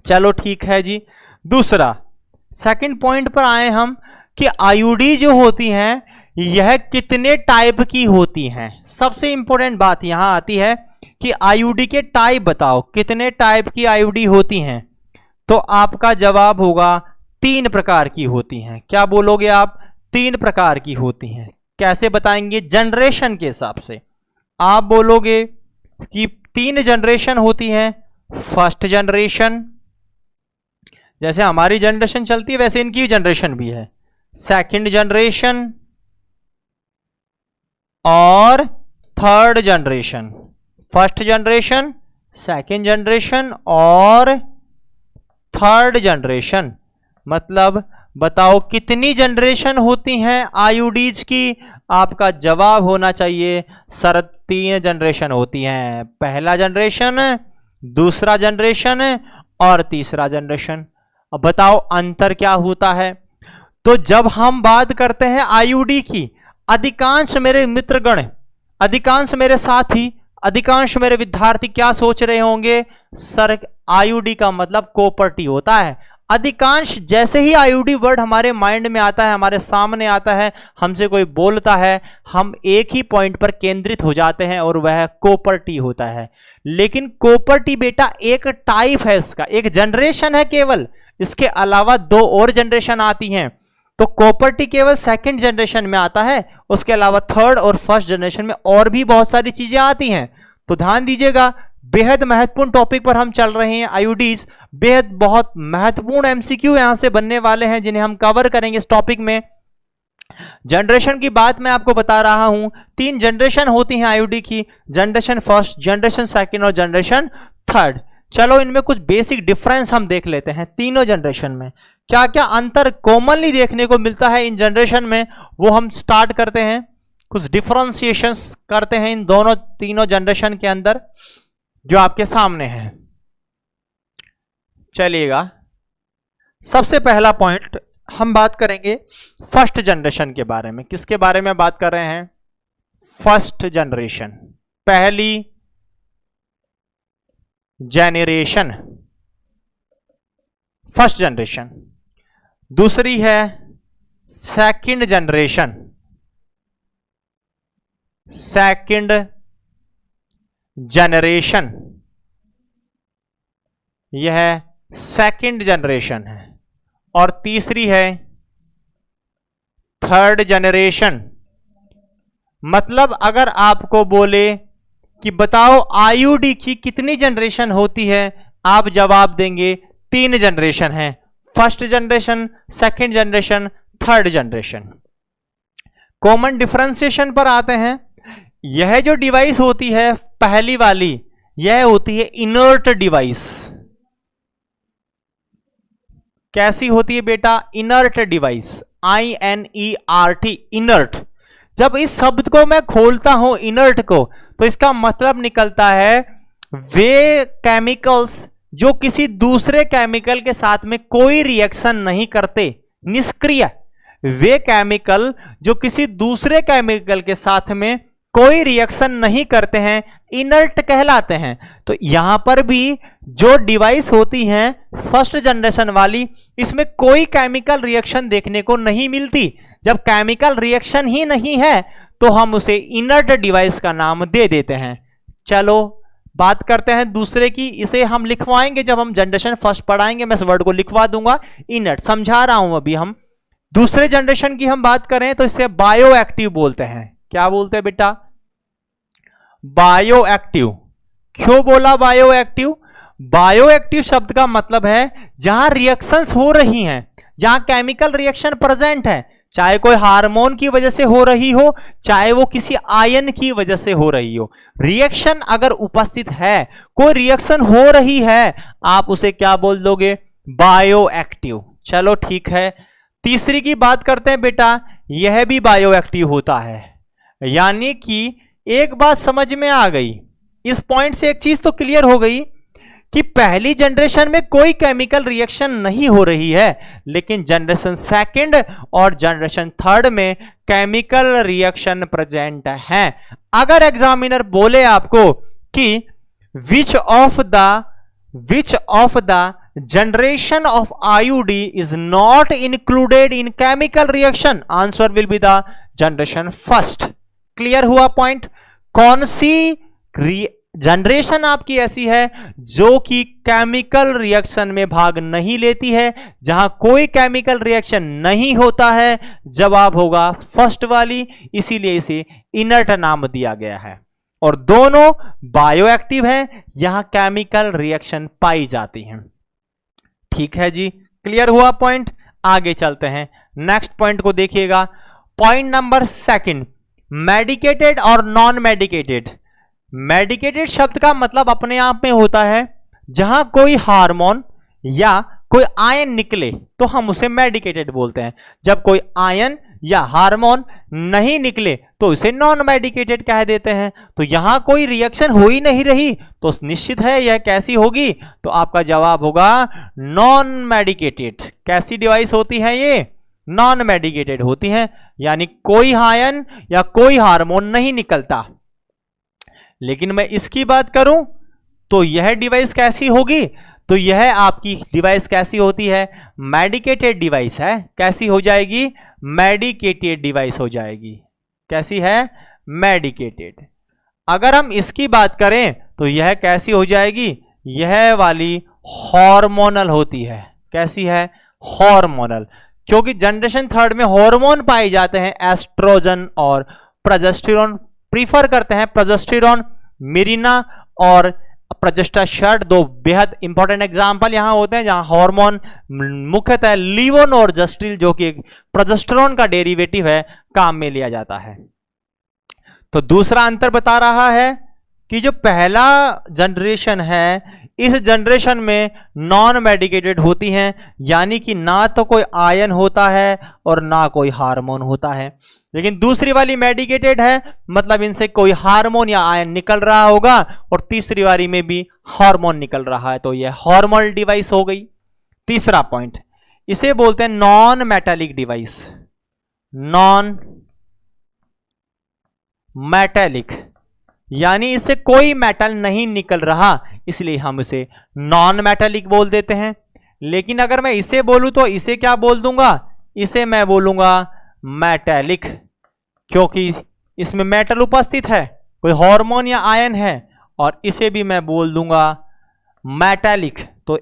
A: चलो ठीक है जी। दूसरा, सेकंड पॉइंट पर आए हम कि IUD जो होती हैं यह कितने टाइप की होती हैं। सबसे इंपॉर्टेंट बात यहां आती है कि IUD के टाइप बताओ, कितने टाइप की IUD होती हैं? तो आपका जवाब होगा 3 प्रकार की होती हैं। क्या बोलोगे आप? 3 प्रकार की होती हैं। कैसे बताएंगे? जनरेशन के हिसाब से। आप बोलोगे कि 3 जनरेशन होती हैं। फर्स्ट जनरेशन, जैसे हमारी जनरेशन चलती है वैसे इनकी जनरेशन भी है। सेकंड जनरेशन और third generation. First generation, second generation और थर्ड जनरेशन। मतलब बताओ कितनी जनरेशन होती हैं IUDs की? आपका जवाब होना चाहिए 3 जनरेशन होती हैं, पहला जनरेशन, दूसरा जनरेशन और तीसरा जनरेशन। अब बताओ अंतर क्या होता है। तो जब हम बात करते हैं आईयूडी की, अधिकांश मेरे मित्रगण, अधिकांश मेरे साथी, अधिकांश मेरे विद्यार्थी क्या सोच रहे होंगे, सर आईयूडी का मतलब कॉपर्टी होता है। अधिकांश जैसे ही आईयूडी वर्ड हमारे माइंड में आता है, हमारे सामने आता है, हमसे कोई बोलता है, हम एक ही पॉइंट पर केंद्रित हो जाते हैं और वह कॉपर्टी होता है। लेकिन कॉपर्टी बेटा एक टाइप है, इसका एक जनरेशन है केवल, इसके अलावा 2 और जनरेशन आती हैं। तो कॉपर्टी केवल सेकंड जनरेशन में आता है, उसके अलावा थर्ड और फर्स्ट जनरेशन में और भी बहुत सारी चीजें आती हैं। तो ध्यान दीजिएगा, बेहद महत्वपूर्ण टॉपिक पर हम चल रहे हैं, आईयूडीज। बेहद बहुत महत्वपूर्ण एमसीक्यू यहां से बनने वाले हैं जिन्हें हम कवर करेंगे इस टॉपिक में। जनरेशन की बात मैं आपको बता रहा हूं, 3 जनरेशन होती हैं आईयूडी की, जनरेशन फर्स्ट, जनरेशन सेकंड और जनरेशन थर्ड। चलो इनमें कुछ बेसिक डिफरेंस हम देख लेते हैं। तीनों जनरेशन में क्या क्या अंतर कॉमनली देखने को मिलता है इन जनरेशन में, वो हम स्टार्ट करते हैं। कुछ डिफरेंशिएशंस करते हैं इन तीनों जनरेशन के अंदर जो आपके सामने है। चलिएगा, सबसे पहला पॉइंट हम बात करेंगे फर्स्ट जनरेशन के बारे में। किसके बारे में बात कर रहे हैं? फर्स्ट जनरेशन, पहली जेनरेशन, फर्स्ट जनरेशन। दूसरी है सेकंड जनरेशन, सेकंड जनरेशन, यह सेकंड जनरेशन है। और तीसरी है थर्ड जनरेशन। मतलब अगर आपको बोले कि बताओ आईयूडी की कितनी जनरेशन होती है, आप जवाब देंगे 3 जनरेशन है, first generation, second generation, third generation. Common differentiation पर आते हैं। यह जो डिवाइस होती है पहली वाली, यह होती है इनर्ट डिवाइस। कैसी होती है बेटा? Inert device, INERT, inert. जब इस शब्द को मैं खोलता हूं इनर्ट को, तो इसका मतलब निकलता है वे केमिकल्स जो किसी दूसरे केमिकल के साथ में कोई रिएक्शन नहीं करते, निष्क्रिय। वे केमिकल जो किसी दूसरे केमिकल के साथ में कोई रिएक्शन नहीं करते हैं, इनर्ट कहलाते हैं। तो यहां पर भी जो डिवाइस होती हैं फर्स्ट जनरेशन वाली, इसमें कोई केमिकल रिएक्शन देखने को नहीं मिलती। जब केमिकल रिएक्शन ही नहीं है तो हम उसे इनर्ट डिवाइस का नाम दे देते हैं। चलो बात करते हैं दूसरे की। इसे हम लिखवाएंगे जब हम जनरेशन फर्स्ट पढ़ाएंगे, मैं इस वर्ड को लिखवा दूंगा इनर्ट, समझा रहा हूं अभी। हम दूसरे जनरेशन की हम बात करें तो इसे बायो एक्टिव बोलते हैं। क्या बोलते हैं बेटा? Bio active. क्यों बोला बायो एक्टिव? बायो एक्टिव शब्द का मतलब है जहां रिएक्शंस हो रही हैं, जहां केमिकल रिएक्शन प्रेजेंट है, चाहे कोई हार्मोन की वजह से हो रही हो, चाहे वो किसी आयन की वजह से हो रही हो, रिएक्शन अगर उपस्थित है, कोई रिएक्शन हो रही है, आप उसे क्या बोल दोगे? Bio active. चलो ठीक है, तीसरी की बात करते हैं बेटा। यह भी बायो एक्टिव होता है। यानी कि एक बात समझ में आ गई, इस पॉइंट से एक चीज तो क्लियर हो गई कि पहली जनरेशन में कोई केमिकल रिएक्शन नहीं हो रही है, लेकिन जनरेशन सेकंड और जनरेशन थर्ड में केमिकल रिएक्शन प्रेजेंट है। अगर एग्जामिनर बोले आपको कि which of the generation of IUD is not included in chemical reaction, answer will be the generation first. Clear हुआ पॉइंट? कौन सी जनरेशन आपकी ऐसी है जो कि केमिकल रिएक्शन में भाग नहीं लेती है, जहां कोई केमिकल रिएक्शन नहीं होता है? जवाब होगा फर्स्ट वाली, इसीलिए इसे इनर्ट नाम दिया गया है। और दोनों बायो एक्टिव है, यहां केमिकल रिएक्शन पाई जाती हैं। ठीक है जी, क्लियर हुआ पॉइंट? आगे चलते हैं, नेक्स्ट पॉइंट को देखिएगा। पॉइंट नंबर सेकंड, मेडिकेटेड और नॉन मेडिकेटेड। मेडिकेटेड शब्द का मतलब अपने आप में होता है जहां कोई हार्मोन या कोई आयन निकले तो हम उसे मेडिकेटेड बोलते हैं। जब कोई आयन या हार्मोन नहीं निकले तो इसे नॉन मेडिकेटेड कह देते हैं। तो यहां कोई रिएक्शन हो ही नहीं रही तो निश्चित है यह कैसी होगी, तो आपका जवाब होगा नॉन मेडिकेटेड। कैसी डिवाइस होती है ये? नॉन मेडिकेटेड होती हैं, यानी कोई आयन या कोई हार्मोन नहीं निकलता। लेकिन मैं इसकी बात करूं तो यह डिवाइस कैसी होगी, तो यह आपकी डिवाइस कैसी होती है? मेडिकेटेड डिवाइस है। कैसी हो जाएगी? मेडिकेटेड डिवाइस हो जाएगी। कैसी है? मेडिकेटेड। अगर हम इसकी बात करें तो यह कैसी हो जाएगी? यह वाली हार्मोनल होती है। कैसी है? हार्मोनल, क्योंकि जनरेशन थर्ड में हार्मोन पाए जाते हैं, एस्ट्रोजन और प्रोजेस्टेरोन। प्रीफर करते हैं प्रोजेस्टेरोन, मिरिना और प्रोजेस्टाशर्ट, दो बेहद इंपॉर्टेंट एग्जांपल यहां होते हैं जहां हार्मोन मुख्यतः लीवोनोर्जेस्ट्रिल जो कि प्रोजेस्टेरोन का डेरिवेटिव है काम में लिया जाता है। तो दूसरा अंतर बता रहा है कि जो पहला जनरेशन है इस जनरेशन में नॉन मेडिकेटेड होती हैं, यानी कि ना तो कोई आयन होता है और ना कोई हार्मोन होता है। लेकिन दूसरी वाली मेडिकेटेड है, मतलब इनसे कोई हार्मोन या आयन निकल रहा होगा और तीसरी वाली में भी हार्मोन निकल रहा है, तो यह हार्मोनल डिवाइस हो गई। तीसरा पॉइंट, इसे बोलते हैं non metallic device. Non metallic यानी इससे कोई मेटल नहीं निकल रहा, इसलिए हम इसे नॉन मेटालिक बोल देते हैं। लेकिन अगर मैं इसे बोलूं तो इसे क्या बोल दूंगा? इसे मैं बोलूंगा मेटालिक, क्योंकि इसमें मेटल उपस्थित है, कोई हार्मोन या आयन है, और इसे भी मैं बोल दूंगा मेटालिक। तो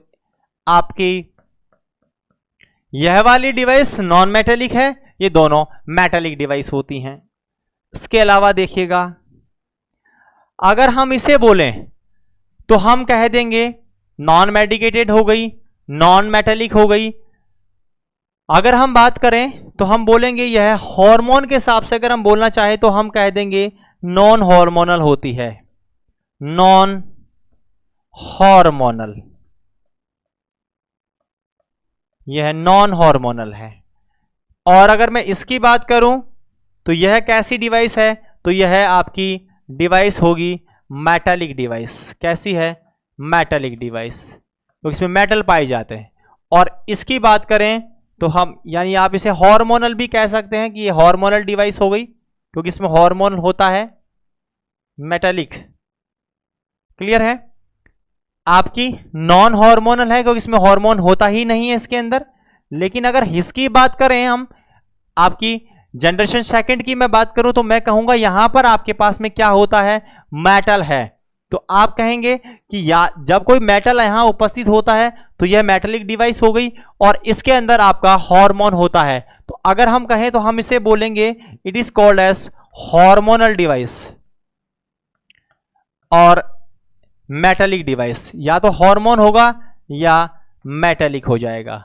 A: आपकी यह वाली डिवाइस नॉन मेटालिक है, ये दोनों मेटालिक डिवाइस होती हैं। इसके अलावा देखिएगा, अगर हम इसे बोलें तो हम कह देंगे नॉन मेडिकेटेड हो गई, नॉन मेटालिक हो गई। अगर हम बात करें तो हम बोलेंगे यह हार्मोन के हिसाब से अगर हम बोलना चाहें तो हम कह देंगे नॉन हार्मोनल होती है। नॉन हार्मोनल, यह नॉन हार्मोनल है। और अगर मैं इसकी बात करूं तो यह कैसी डिवाइस है? तो यह आपकी डिवाइस होगी मेटालिक डिवाइस। कैसी है? मेटालिक डिवाइस, तो इसमें मेटल पाए जाते हैं। और इसकी बात करें तो हम यानी आप इसे हार्मोनल भी कह सकते हैं कि ये हार्मोनल डिवाइस हो गई, क्योंकि इसमें हार्मोन होता है मेटालिक। क्लियर है? आपकी नॉन हार्मोनल है क्योंकि इसमें हार्मोन होता ही नहीं है इसके अंदर। लेकिन अगर इसकी बात करें हम, आपकी जनरेशन सेकंड की मैं बात करूं तो मैं कहूंगा यहां पर आपके पास में क्या होता है? मेटल है। तो आप कहेंगे कि जब कोई मेटल यहां उपस्थित होता है तो यह मेटालिक डिवाइस हो गई, और इसके अंदर आपका हार्मोन होता है। तो अगर हम कहें तो हम इसे बोलेंगे it is called as hormonal device और मेटालिक डिवाइस। या तो हार्मोन होगा या मेटालिक हो जाएगा।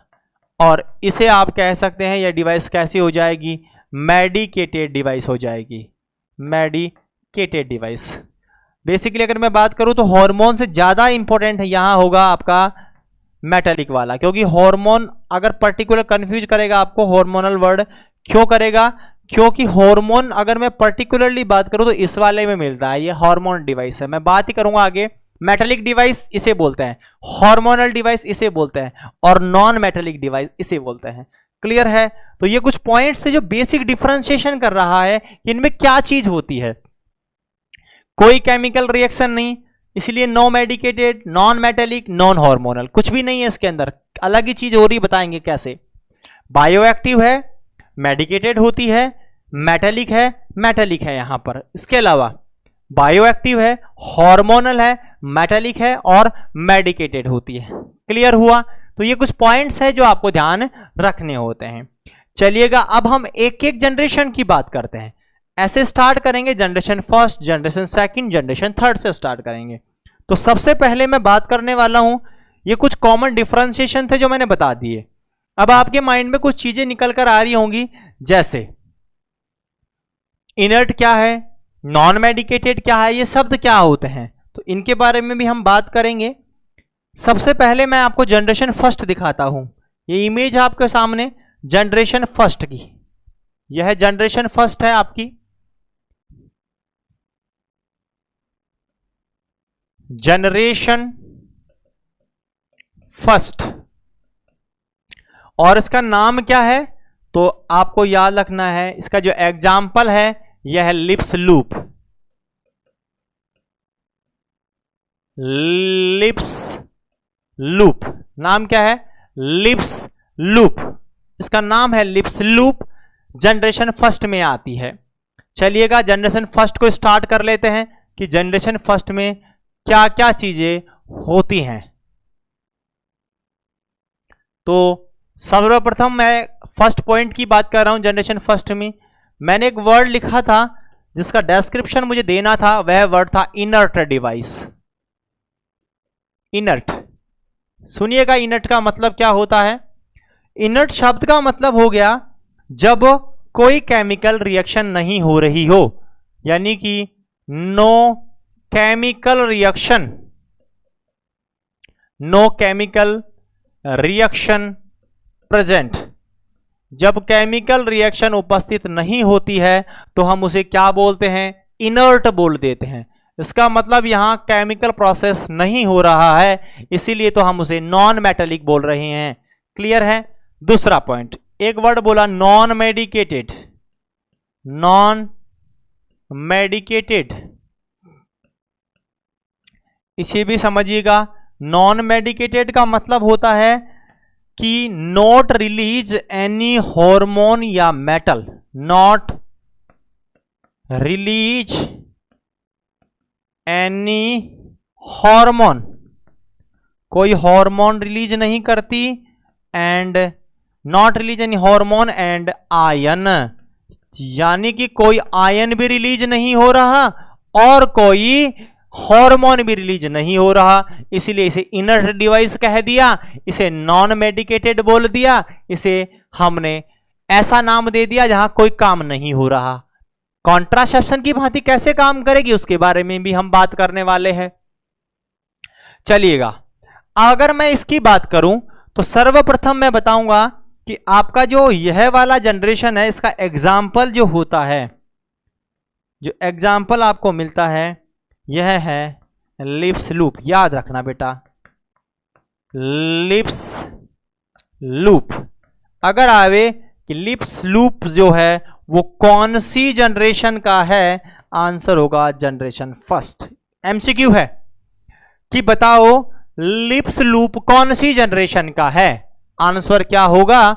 A: और इसे आप कह सकते हैं यह डिवाइस कैसी हो जाएगी? मेडिकेटेड डिवाइस हो जाएगी। Medicated device. बेसिकली अगर मैं बात करूं तो हार्मोन से ज्यादा इंपॉर्टेंट यहां होगा आपका मेटालिक वाला, क्योंकि हार्मोन अगर पर्टिकुलर कंफ्यूज करेगा आपको, हार्मोनल वर्ड क्यों करेगा? क्योंकि हार्मोन अगर मैं पर्टिकुलरली बात करूं तो इस वाले में मिलता है, ये हार्मोन डिवाइस है। मैं बात ही करूंगा आगे। मेटालिक डिवाइस इसे बोलते हैं, हार्मोनल डिवाइस इसे बोलते हैं, और नॉन मेटालिक डिवाइस इसे बोलते हैं। क्लियर है? तो ये कुछ पॉइंट्स है जो बेसिक डिफरेंशिएशन कर रहा है कि इनमें क्या चीज होती है। कोई केमिकल रिएक्शन नहीं, इसलिए no medicated, non metallic, non hormonal, कुछ भी नहीं है इसके अंदर। अलग ही चीज हो रही, बताएंगे कैसे। बायोएक्टिव है, मेडिकेटेड होती है, मेटालिक है, मेटालिक है यहां पर। इसके अलावा बायोएक्टिव है, हार्मोनल है, मेटालिक है और मेडिकेटेड होती है। क्लियर हुआ? तो ये कुछ पॉइंट्स है जो आपको ध्यान रखने होते हैं। चलिएगा अब हम एक एक जनरेशन की बात करते हैं। ऐसे स्टार्ट करेंगे, generation first, generation second, generation third से स्टार्ट करेंगे। तो सबसे पहले मैं बात करने वाला हूं, ये कुछ कॉमन डिफरेंशिएशन थे जो मैंने बता दिए। अब आपके माइंड में कुछ चीजें निकल कर आ रही होंगी, जैसे इनर्ट क्या है, नॉन मेडिकेटेड क्या है, ये शब्द क्या होते हैं, तो इनके बारे में भी हम बात करेंगे। सबसे पहले मैं आपको जनरेशन फर्स्ट दिखाता हूं। ये इमेज आपके सामने जनरेशन फर्स्ट की। यह जनरेशन फर्स्ट है आपकी, जनरेशन फर्स्ट। और इसका नाम क्या है तो आपको याद रखना है, इसका जो एग्जाम्पल है यह है लिप्स लूप। लिप्स लूप नाम क्या है? Lips loop. इसका नाम है लिप्स लूप, जनरेशन फर्स्ट में आती है। चलिएगा जनरेशन फर्स्ट को स्टार्ट कर लेते हैं कि जनरेशन फर्स्ट में क्या क्या चीजें होती हैं। तो सर्वप्रथम मैं फर्स्ट पॉइंट की बात कर रहा हूं। जनरेशन फर्स्ट में मैंने एक वर्ड लिखा था जिसका डिस्क्रिप्शन मुझे देना था, वह वर्ड था इनर्ट डिवाइस। इनर्ट, सुनिएगा इनर्ट का मतलब क्या होता है। इनर्ट शब्द का मतलब हो गया जब कोई केमिकल रिएक्शन नहीं हो रही हो, यानी कि no chemical reaction, no chemical reaction present. जब केमिकल रिएक्शन उपस्थित नहीं होती है तो हम उसे क्या बोलते हैं? इनर्ट बोल देते हैं। इसका मतलब यहां केमिकल प्रोसेस नहीं हो रहा है, इसीलिए तो हम उसे नॉन मेटालिक बोल रहे हैं। क्लियर है? दूसरा पॉइंट, एक वर्ड बोला नॉन मेडिकेटेड। नॉन मेडिकेटेड, इसे भी समझिएगा। नॉन मेडिकेटेड का मतलब होता है कि नॉट रिलीज एनी हार्मोन या metal, not release any hormone, कोई हार्मोन रिलीज नहीं करती, and not release any hormone and ion, यानी कि कोई आयन भी रिलीज नहीं हो रहा और कोई हार्मोन भी रिलीज नहीं हो रहा, इसीलिए इसे इनर्ट डिवाइस कह दिया, इसे नॉन मेडिकेटेड बोल दिया, इसे हमने ऐसा नाम दे दिया जहां कोई काम नहीं हो रहा। कॉन्ट्रासेप्शन की भांति कैसे काम करेगी उसके बारे में भी हम बात करने वाले हैं। चलिएगा, अगर मैं इसकी बात करूं तो सर्वप्रथम मैं बताऊंगा कि आपका जो यह वाला जनरेशन है, इसका एग्जाम्पल जो होता है, जो एग्जाम्पल आपको मिलता है यह है लिप्स लूप। याद रखना बेटा, लिप्स लूप। अगर आवे कि लिप्स लूप जो है वो कौन सी जनरेशन का है, आंसर होगा जनरेशन फर्स्ट। एमसीक्यू है कि बताओ लिप्स लूप कौन सी जनरेशन का है, आंसर क्या होगा?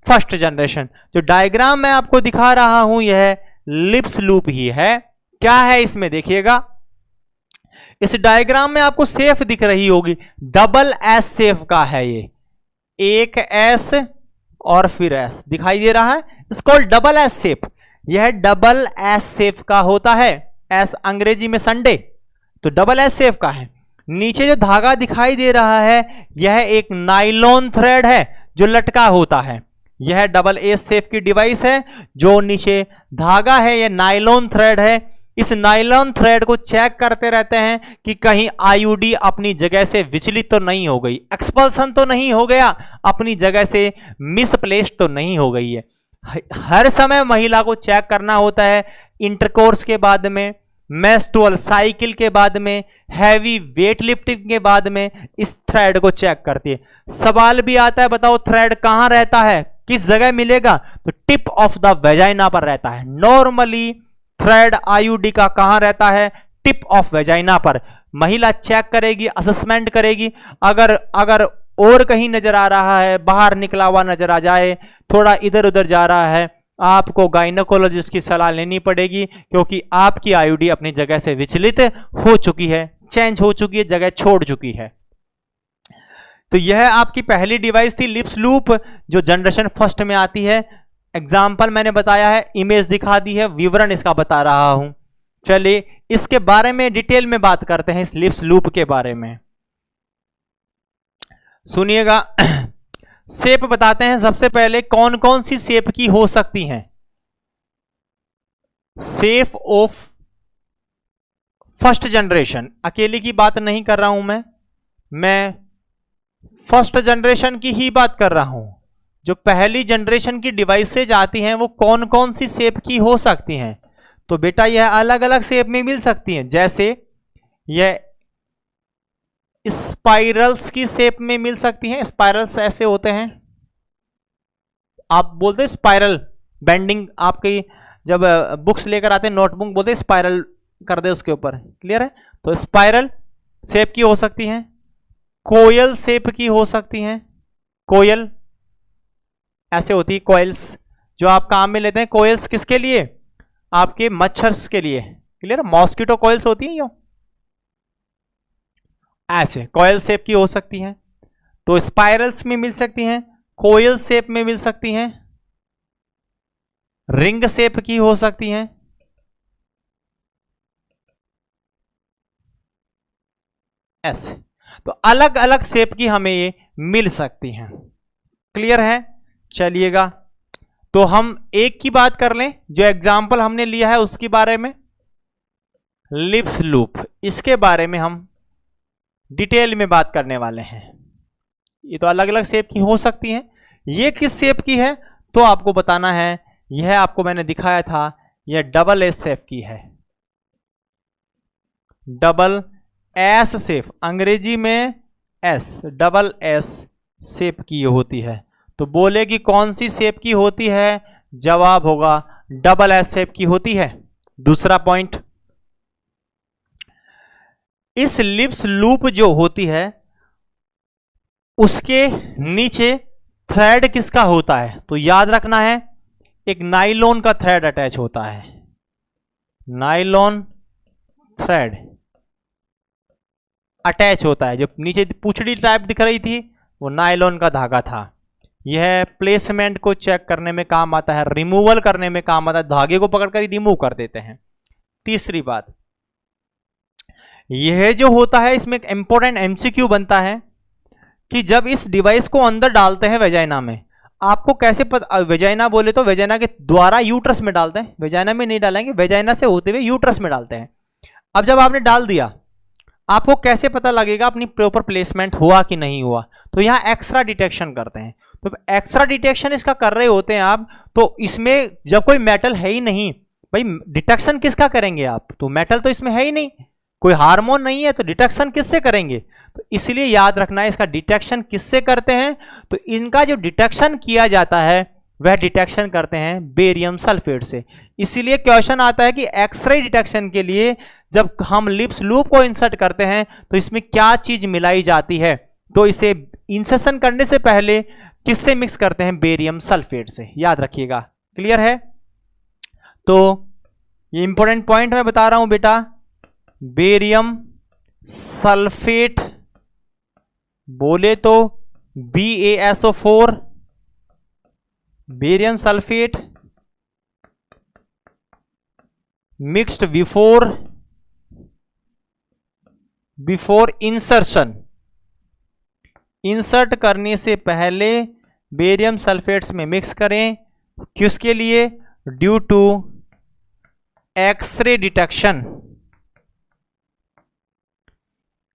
A: First generation. जो डायग्राम मैं आपको दिखा रहा हूं यह लिप्स लूप ही है। क्या है इसमें देखिएगा, इस डायग्राम में आपको सेफ दिख रही होगी, डबल एस सेफ का है ये, एक एस और फिर एस दिखाई दे रहा है, इसको डबल एस सेफ। यह डबल एस सेफ का होता है, एस अंग्रेजी में संडे, तो डबल एस सेफ का है। नीचे जो धागा दिखाई दे रहा है यह एक नाइलॉन थ्रेड है जो लटका होता है। यह डबल एस सेफ की डिवाइस है। जो नीचे धागा है यह नाइलॉन थ्रेड है। इस नाइलॉन थ्रेड को चेक करते रहते हैं कि कहीं आईयूडी अपनी जगह से विचलित तो नहीं हो गई, एक्सपल्सन तो नहीं हो गया, अपनी जगह से मिसप्लेस्ड तो नहीं हो गई है। हर समय महिला को चेक करना होता है, इंटरकोर्स के बाद में, मेंस्ट्रुअल साइकिल के बाद में, हैवी वेट लिफ्टिंग के बाद में इस थ्रेड को चेक करती है। सवाल भी आता है, बताओ थ्रेड कहां रहता है, किस जगह मिलेगा? तो टिप ऑफ द वेजाइना पर रहता है। नॉर्मली थ्रेड आईयूडी का कहां रहता है? टिप ऑफ वेजाइना पर। महिला चेक करेगी, असेसमेंट करेगी। अगर और कहीं नजर आ रहा है, बाहर निकला हुआ नजर आ जाए, थोड़ा इधर उधर जा रहा है, आपको गायनेकोलॉजिस्ट की सलाह लेनी पड़ेगी, क्योंकि आपकी आईयूडी अपनी जगह से विचलित हो चुकी है, चेंज हो चुकी है, जगह छोड़ चुकी है। तो यह आपकी पहली डिवाइस थी लिप्स लूप, जो जनरेशन फर्स्ट में आती है। एग्जाम्पल मैंने बताया है, इमेज दिखा दी है, विवरण इसका बता रहा हूं। चलिए इसके बारे में डिटेल में बात करते हैं, इस लिप्स लूप के बारे में। सुनिएगा, शेप बताते हैं सबसे पहले कौन कौन सी शेप की हो सकती हैं। शेप ऑफ फर्स्ट जनरेशन, अकेले की बात नहीं कर रहा हूं मैं फर्स्ट जनरेशन की ही बात कर रहा हूं। जो पहली जनरेशन की डिवाइसेज आती हैं वो कौन कौन सी शेप की हो सकती हैं? तो बेटा यह अलग अलग शेप में मिल सकती हैं। जैसे यह स्पाइरल्स की शेप में मिल सकती हैं। स्पाइरल्स ऐसे होते हैं, आप बोलते हैं स्पाइरल बेंडिंग, आपकी जब बुक्स लेकर आते हैं नोटबुक बोलते हैं स्पाइरल कर दे उसके ऊपर, क्लियर है? तो स्पाइरल शेप की हो सकती हैं, कोयल शेप की हो सकती हैं। कोयल ऐसे होती है, कोयल्स जो आप काम में लेते हैं। कोयल्स किसके लिए? आपके मच्छर्स के लिए, क्लियर? मॉस्किटो कोयल्स होती हैं यो, ऐसे कोयल शेप की हो सकती हैं। तो स्पाइरल्स में मिल सकती हैं, कोयल शेप में मिल सकती हैं, रिंग शेप की हो सकती हैं, ऐसे। तो अलग अलग शेप की हमें ये मिल सकती हैं, क्लियर है? चलिएगा, तो हम एक की बात कर लें, जो एग्जाम्पल हमने लिया है उसके बारे में। लिप्स लूप, इसके बारे में हम डिटेल में बात करने वाले हैं। ये तो अलग अलग शेप की हो सकती हैं। ये किस शेप की है तो आपको बताना है। यह आपको मैंने दिखाया था, यह डबल एस शेप की है। डबल एस शेप, अंग्रेजी में एस, डबल एस शेप की होती है। तो बोले कि कौन सी शेप की होती है? जवाब होगा डबल एस शेप की होती है। दूसरा पॉइंट, इस लिप्स लूप जो होती है उसके नीचे थ्रेड किसका होता है? तो याद रखना है, एक नाइलॉन का थ्रेड अटैच होता है। नाइलॉन थ्रेड अटैच होता है। जो नीचे पूछड़ी टाइप दिख रही थी वो नायलॉन का धागा था। यह प्लेसमेंट को चेक करने में काम आता है, रिमूवल करने में काम आता है, धागे को पकड़कर रिमूव कर देते हैं। तीसरी बात, यह जो होता है इसमें एक इंपॉर्टेंट एमसीक्यू बनता है कि जब इस डिवाइस को अंदर डालते हैं वेजाइना में, आपको कैसे पता? वेजाइना बोले तो वेजाइना के द्वारा यूट्रस में डालते हैं, वेजाइना में नहीं डालेंगे, वेजाइना से होते हुए यूट्रस में डालते हैं। अब जब आपने डाल दिया, आपको कैसे पता लगेगा अपनी प्रॉपर प्लेसमेंट हुआ कि नहीं हुआ? तो यहां एक्स्ट्रा डिटेक्शन करते हैं। तो एक्स्ट्रा डिटेक्शन इसका कर रहे होते हैं आप, तो इसमें जब कोई मेटल है ही नहीं, भाई डिटेक्शन किसका करेंगे आप? तो मेटल तो इसमें है ही नहीं, कोई हार्मोन नहीं है, तो डिटेक्शन किससे करेंगे? तो इसलिए याद रखना है इसका डिटेक्शन किससे करते हैं। तो इनका जो डिटेक्शन किया जाता है वह डिटेक्शन करते हैं बेरियम सल्फेट से। इसीलिए क्वेश्चन आता है कि एक्सरे डिटेक्शन के लिए जब हम लिप्स लूप को इंसर्ट करते हैं तो इसमें क्या चीज मिलाई जाती है? तो इसे इंसर्शन करने से पहले किससे मिक्स करते हैं? बेरियम सल्फेट से, याद रखिएगा, क्लियर है? तो ये इंपॉर्टेंट पॉइंट मैं बता रहा हूं बेटा, बेरियम सल्फेट बोले तो BaSO4, barium sulphate mixed before insertion, insert करने से पहले बेरियम सल्फेट्स में मिक्स करें। किसके लिए? Due to x ray detection.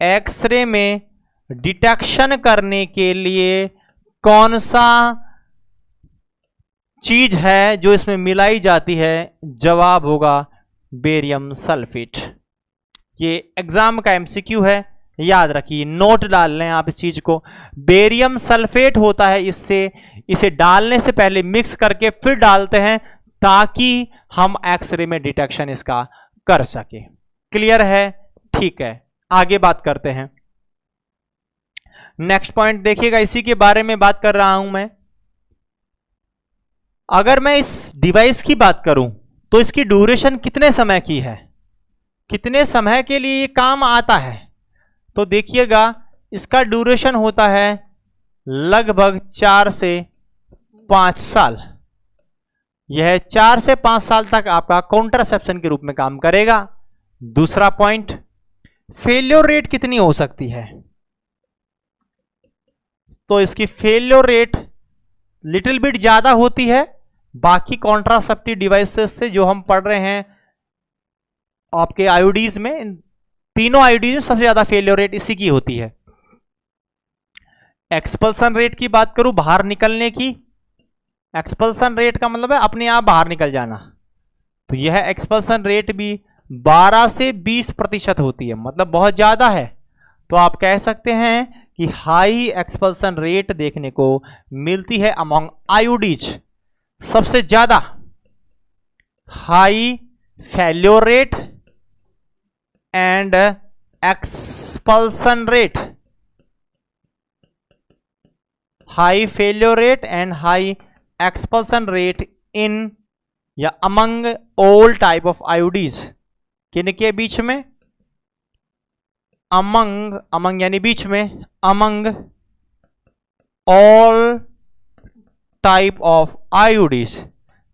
A: X ray में डिटेक्शन करने के लिए कौन सा चीज है जो इसमें मिलाई जाती है? जवाब होगा बेरियम सल्फेट। ये एग्जाम का एमसीक्यू है, याद रखिए, नोट डाल लें आप इस चीज को। बेरियम सल्फेट होता है, इसे डालने से पहले मिक्स करके फिर डालते हैं ताकि हम एक्सरे में डिटेक्शन इसका कर सके। क्लियर है? ठीक है, आगे बात करते हैं। नेक्स्ट पॉइंट देखिएगा, इसी के बारे में बात कर रहा हूं मैं। अगर मैं इस डिवाइस की बात करूं तो इसकी ड्यूरेशन कितने समय की है? कितने समय के लिए ये काम आता है? तो देखिएगा, इसका ड्यूरेशन होता है लगभग 4 से 5 साल। यह 4 से 5 साल तक आपका काउंटरसेप्शन के रूप में काम करेगा। दूसरा पॉइंट, फेल्योर रेट कितनी हो सकती है? तो इसकी फेल्योर रेट लिटिल बिट ज्यादा होती है बाकी कॉन्ट्रासेप्टिव डिवाइसेस से जो हम पढ़ रहे हैं आपके आईओडीज में। तीनों आईओडीज में सबसे ज्यादा फेल्योर रेट इसी की होती है। एक्सपल्सन रेट की बात करूं, बाहर निकलने की, एक्सपल्सन रेट का मतलब है अपने आप बाहर निकल जाना। तो यह एक्सपल्सन रेट भी 12 से 20% होती है, मतलब बहुत ज्यादा है। तो आप कह सकते हैं कि हाई एक्सपल्सन रेट देखने को मिलती है अमॉन्ग आईओडीज। सबसे ज्यादा high failure rate and expulsion rate, high failure rate and high expulsion rate in या अमंग ऑल टाइप ऑफ आईओडीज। किन के बीच में? अमंग, अमंग यानी बीच में, अमंग ऑल टाइप ऑफ आईओडीज।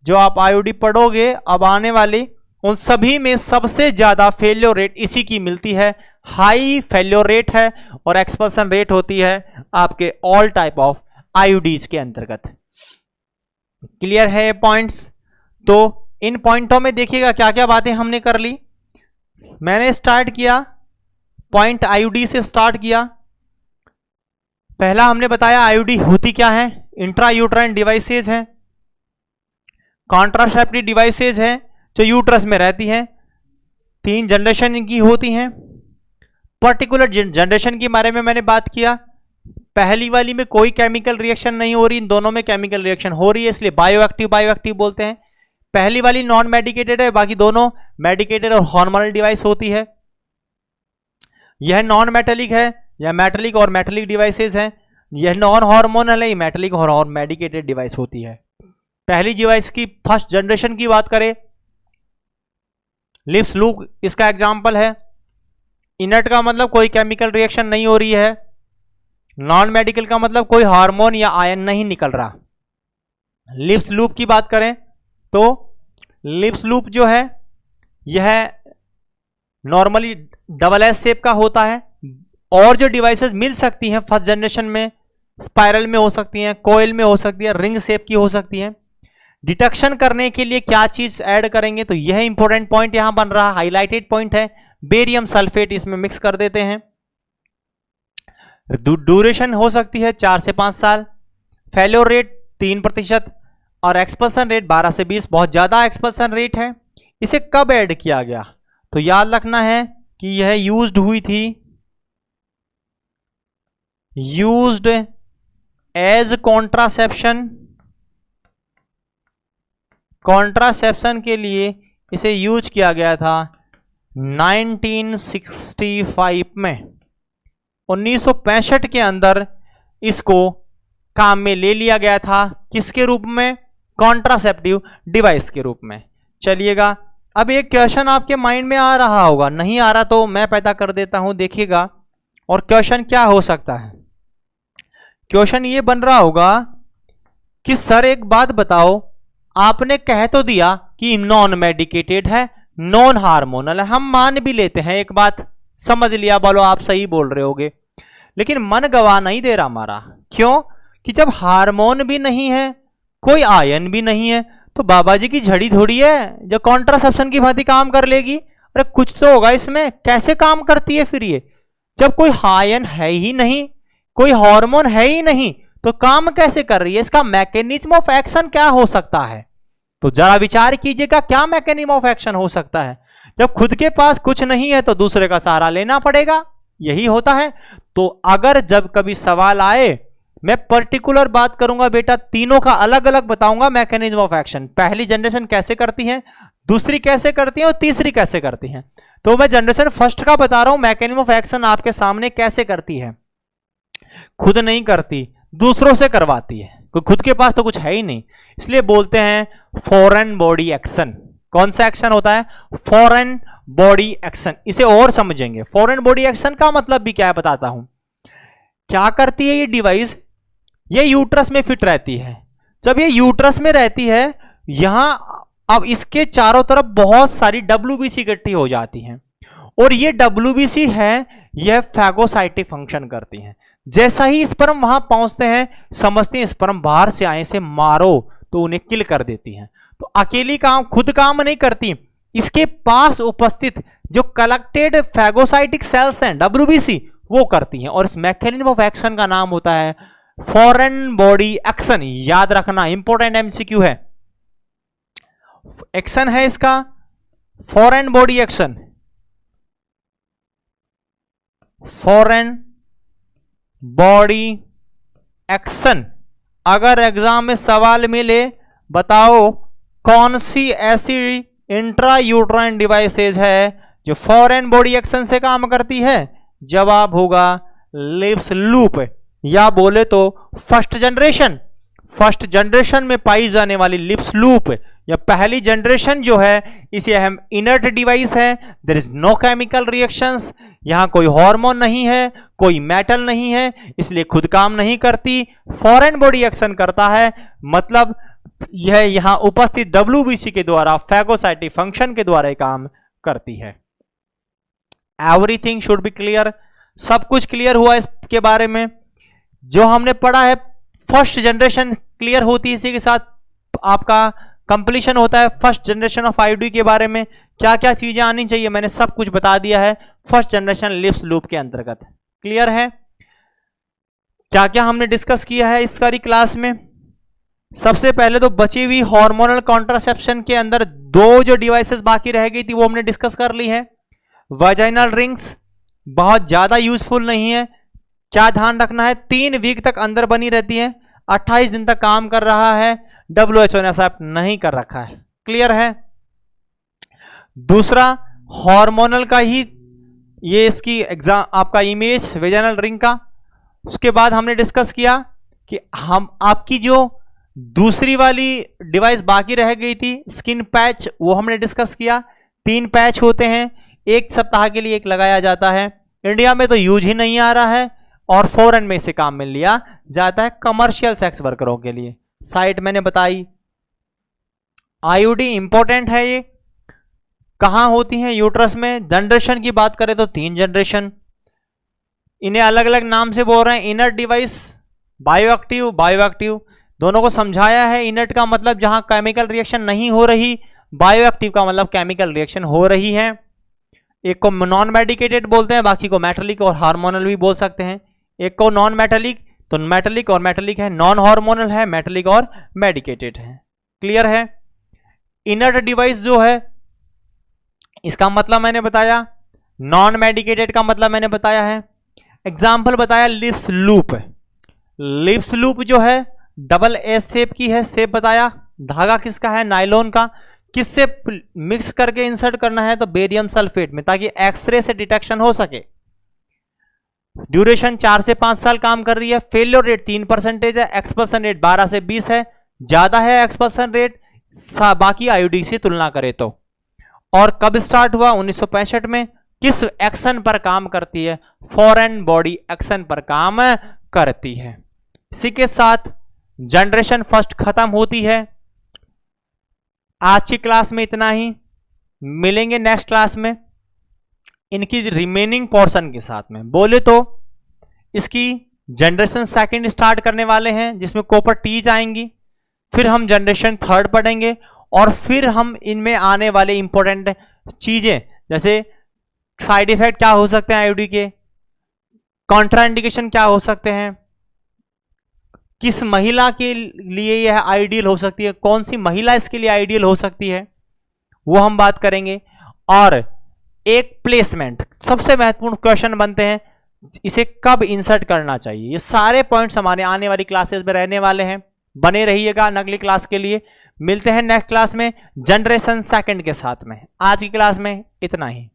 A: जो आप आईओडी पढ़ोगे अब आने वाली, उन सभी में सबसे ज्यादा फेल्योर रेट इसी की मिलती है। हाई फेल्योर रेट है और एक्सपल्सन रेट होती है आपके ऑल टाइप ऑफ आईओडीज के अंतर्गत। क्लियर है ये पॉइंट्स? तो इन पॉइंटों में देखिएगा क्या क्या बातें हमने कर ली। मैंने स्टार्ट किया पॉइंट आईओडी से स्टार्ट किया। पहला हमने बताया आईओडी होती क्या है, इंट्रा यूट्राइन डिवाइसेज हैं, कॉन्ट्रासेप्टिव डिवाइसेज हैं जो यूट्रस में रहती हैं। 3 जनरेशन इनकी होती हैं। पर्टिकुलर जनरेशन के बारे में मैंने बात किया। पहली वाली में कोई केमिकल रिएक्शन नहीं हो रही, इन दोनों में केमिकल रिएक्शन हो रही है, इसलिए बायोएक्टिव बोलते हैं। पहली वाली नॉन मेडिकेटेड है, बाकी दोनों मेडिकेटेड और हार्मोनल डिवाइस होती है। यह नॉन मेटेलिक है, या मेटेलिक और मेटेलिक डिवाइसेज हैं। यह नॉन हार्मोनल है, मेटेलिक और मेडिकेटेड डिवाइस होती है। पहली डिवाइस की फर्स्ट जनरेशन की बात करें, लिप्स लूप इसका एग्जाम्पल है। इनर्ट का मतलब कोई केमिकल रिएक्शन नहीं हो रही है। नॉन मेडिकल का मतलब कोई हार्मोन या आयन नहीं निकल रहा। लिप्स लूप की बात करें तो लिप्स लूप जो है यह नॉर्मली डबल एस शेप का होता है। और जो डिवाइसेस मिल सकती हैं फर्स्ट जनरेशन में, स्पाइरल में हो सकती हैं, कोयल में हो सकती है, रिंग शेप की हो सकती हैं। डिटेक्शन करने के लिए क्या चीज ऐड करेंगे, तो यह इंपॉर्टेंट पॉइंट यहां बन रहा, हाईलाइटेड पॉइंट है। बेरियम सल्फेट इसमें मिक्स कर देते हैं। ड्यूरेशन हो सकती है 4 से 5 साल। फेल्योर रेट 3% और एक्सपल्सन रेट 12 से 20, बहुत ज्यादा एक्सपल्सन रेट है। इसे कब ऐड किया गया, तो याद रखना है कि यह यूज्ड हुई थी, यूज्ड एज कॉन्ट्रासेप्शन। कॉन्ट्रासेप्शन के लिए इसे यूज किया गया था 1965 में। 1965 के अंदर इसको काम में ले लिया गया था। किसके रूप में? कॉन्ट्रासेप्टिव डिवाइस के रूप में। चलिएगा, अब एक क्वेश्चन आपके माइंड में आ रहा होगा, नहीं आ रहा तो मैं पैदा कर देता हूं, देखिएगा। और क्वेश्चन क्या हो सकता है? क्वेश्चन ये बन रहा होगा कि सर एक बात बताओ, आपने कह तो दिया कि नॉन मेडिकेटेड है, नॉन हार्मोनल है, हम मान भी लेते हैं, एक बात समझ लिया, बोलो आप सही बोल रहे होगे, लेकिन मन गवा नहीं दे रहा हमारा। क्यों? कि जब हार्मोन भी नहीं है, कोई आयन भी नहीं है, तो बाबा जी की झड़ी थोड़ी है जो कॉन्ट्रासेप्शन की भांति काम कर लेगी। अरे कुछ तो होगा इसमें, कैसे काम करती है फिर ये? जब कोई आयन है ही नहीं, कोई हार्मोन है ही नहीं, तो काम कैसे कर रही है? इसका मैकेनिज्म ऑफ एक्शन क्या हो सकता है? तो जरा विचार कीजिएगा, क्या मैकेनिज्म ऑफ एक्शन हो सकता है? जब खुद के पास कुछ नहीं है तो दूसरे का सहारा लेना पड़ेगा, यही होता है। तो अगर जब कभी सवाल आए, मैं पर्टिकुलर बात करूंगा बेटा, तीनों का अलग अलग बताऊंगा मैकेनिज्म ऑफ एक्शन। पहली जनरेशन कैसे करती है, दूसरी कैसे करती है और तीसरी कैसे करती है। तो मैं जनरेशन फर्स्ट का बता रहा हूं, मैकेनिज्म ऑफ एक्शन आपके सामने कैसे करती है। खुद नहीं करती, दूसरों से करवाती है, खुद के पास तो कुछ है ही नहीं, इसलिए बोलते हैं फॉरेन बॉडी एक्शन। कौन सा एक्शन होता है? Foreign body action. इसे और समझेंगे, फॉरेन बॉडी एक्शन का मतलब भी क्या है बताता हूं। क्या करती है ये डिवाइस? ये यूट्रस में फिट रहती है। जब ये यूट्रस में रहती है, यहां अब इसके चारों तरफ बहुत सारी WBC इकट्ठी हो जाती हैं, और ये WBC है, यह फैगोसाइटिक फंक्शन करती हैं। जैसा ही स्पर्म वहां पहुंचते हैं, समझते हैं स्पर्म बाहर से आए से मारो, तो उन्हें किल कर देती हैं। तो अकेली काम, खुद काम नहीं करती, इसके पास उपस्थित जो कलेक्टेड फैगोसाइटिक सेल्स हैं WBC, वो करती हैं। और इस मैकेनिज्म ऑफ एक्शन का नाम होता है फॉरेन बॉडी एक्शन, याद रखना इंपॉर्टेंट एमसीक्यू है। एक्शन है इसका foreign body action, foreign body action. अगर एग्जाम में सवाल मिले बताओ कौन सी ऐसी इंट्रा यूट्राइन डिवाइसेज है जो फॉरेन बॉडी एक्शन से काम करती है, जवाब होगा लिप्स लूप, या बोले तो फर्स्ट जनरेशन में पाई जाने वाली लिप्स लूप या पहली जनरेशन जो है, इसे हम इनर्ट डिवाइस है। There is no chemical reactions, यहां कोई हार्मोन नहीं है, कोई मेटल नहीं है, इसलिए खुद काम नहीं करती, फॉरेन बॉडी एक्शन करता है। मतलब यह यहां उपस्थित WBC के द्वारा फैगोसाइटिक फंक्शन के द्वारा काम करती है। एवरीथिंग शुड बी क्लियर, सब कुछ क्लियर हुआ इसके बारे में। जो हमने पढ़ा है फर्स्ट जनरेशन क्लियर होती है, इसी के साथ आपका कंप्लीशन होता है फर्स्ट जनरेशन ऑफ IUD के बारे में। क्या क्या चीजें आनी चाहिए मैंने सब कुछ बता दिया है फर्स्ट जनरेशन लिप्स लूप के अंतर्गत। क्लियर है? क्या क्या हमने डिस्कस किया है इस सारी क्लास में? सबसे पहले तो बची हुई हार्मोनल कॉन्ट्रासेप्शन के अंदर दो जो डिवाइसेस बाकी रह गई थी वो हमने डिस्कस कर ली है। वाजाइनल रिंग्स बहुत ज्यादा यूजफुल नहीं है, क्या ध्यान रखना है 3 वीक तक अंदर बनी रहती है, 28 दिन तक काम कर रहा है, WHO ने एक्सेप्ट नहीं कर रखा है। क्लियर है? दूसरा हार्मोनल का ही ये इसकी एग्जाम आपका इमेज वेजाइनल रिंग का। उसके बाद हमने डिस्कस किया कि हम आपकी जो दूसरी वाली डिवाइस बाकी रह गई थी स्किन पैच, वो हमने डिस्कस किया। 3 पैच होते हैं, 1 सप्ताह के लिए एक लगाया जाता है। इंडिया में तो यूज ही नहीं आ रहा है और फॉरेन में इसे काम में लिया जाता है कमर्शियल सेक्स वर्करों के लिए। साइट मैंने बताई। IUD इंपॉर्टेंट है, ये कहां होती है? यूट्रस में। जनरेशन की बात करें तो 3 जनरेशन, इन्हें अलग अलग नाम से बोल रहे हैं। इनर्ट डिवाइस, बायोएक्टिव दोनों को समझाया है। इनर्ट का मतलब जहां केमिकल रिएक्शन नहीं हो रही, बायोएक्टिव का मतलब केमिकल रिएक्शन हो रही है। एक को नॉन मेडिकेटेड बोलते हैं, बाकी को मेटालिक और हार्मोनल भी बोल सकते हैं। एक को नॉन मेटालिक, तो मेटालिक और मेटालिक है, नॉन हार्मोनल है, मेटालिक और मेडिकेटेड है। क्लियर है? इनर्ट डिवाइस जो है इसका मतलब मैंने बताया, नॉन मेडिकेटेड का मतलब मैंने बताया है। एग्जाम्पल बताया लिप्स लूप। लिप्स लूप जो है डबल एस शेप की है, शेप बताया। धागा किसका है? नायलॉन का। किससे मिक्स करके इंसर्ट करना है? तो बेरियम सल्फेट में, ताकि एक्सरे से डिटेक्शन हो सके। ड्यूरेशन 4 से 5 साल काम कर रही है। फेलियर रेट 3% है, एक्सपल्सन रेट 12 से 20 है, ज्यादा है एक्सपल्सन रेट बाकी IUD से तुलना करें तो। और कब स्टार्ट हुआ? 1965 में। किस एक्शन पर काम करती है? फॉरेन बॉडी एक्शन पर काम करती है। इसी के साथ जनरेशन फर्स्ट खत्म होती है। आज की क्लास में इतना ही, मिलेंगे नेक्स्ट क्लास में इनकी रिमेनिंग पोर्शन के साथ में। बोले तो इसकी जनरेशन सेकंड स्टार्ट करने वाले हैं जिसमें कॉपर टीज आएंगी, फिर हम जनरेशन थर्ड पढ़ेंगे और फिर हम इनमें आने वाले इंपॉर्टेंट चीजें जैसे साइड इफेक्ट क्या हो सकते हैं IUD के, कॉन्ट्राइंडिकेशन क्या हो सकते हैं, किस महिला के लिए यह आइडियल हो सकती है, कौन सी महिला इसके लिए आइडियल हो सकती है, वो हम बात करेंगे। और एक प्लेसमेंट सबसे महत्वपूर्ण क्वेश्चन बनते हैं, इसे कब इंसर्ट करना चाहिए। ये सारे पॉइंट्स हमारे आने वाली क्लासेस में रहने वाले हैं। बने रहिएगा अगली क्लास के लिए। मिलते हैं नेक्स्ट क्लास में जनरेशन सेकंड के साथ में। आज की क्लास में इतना ही।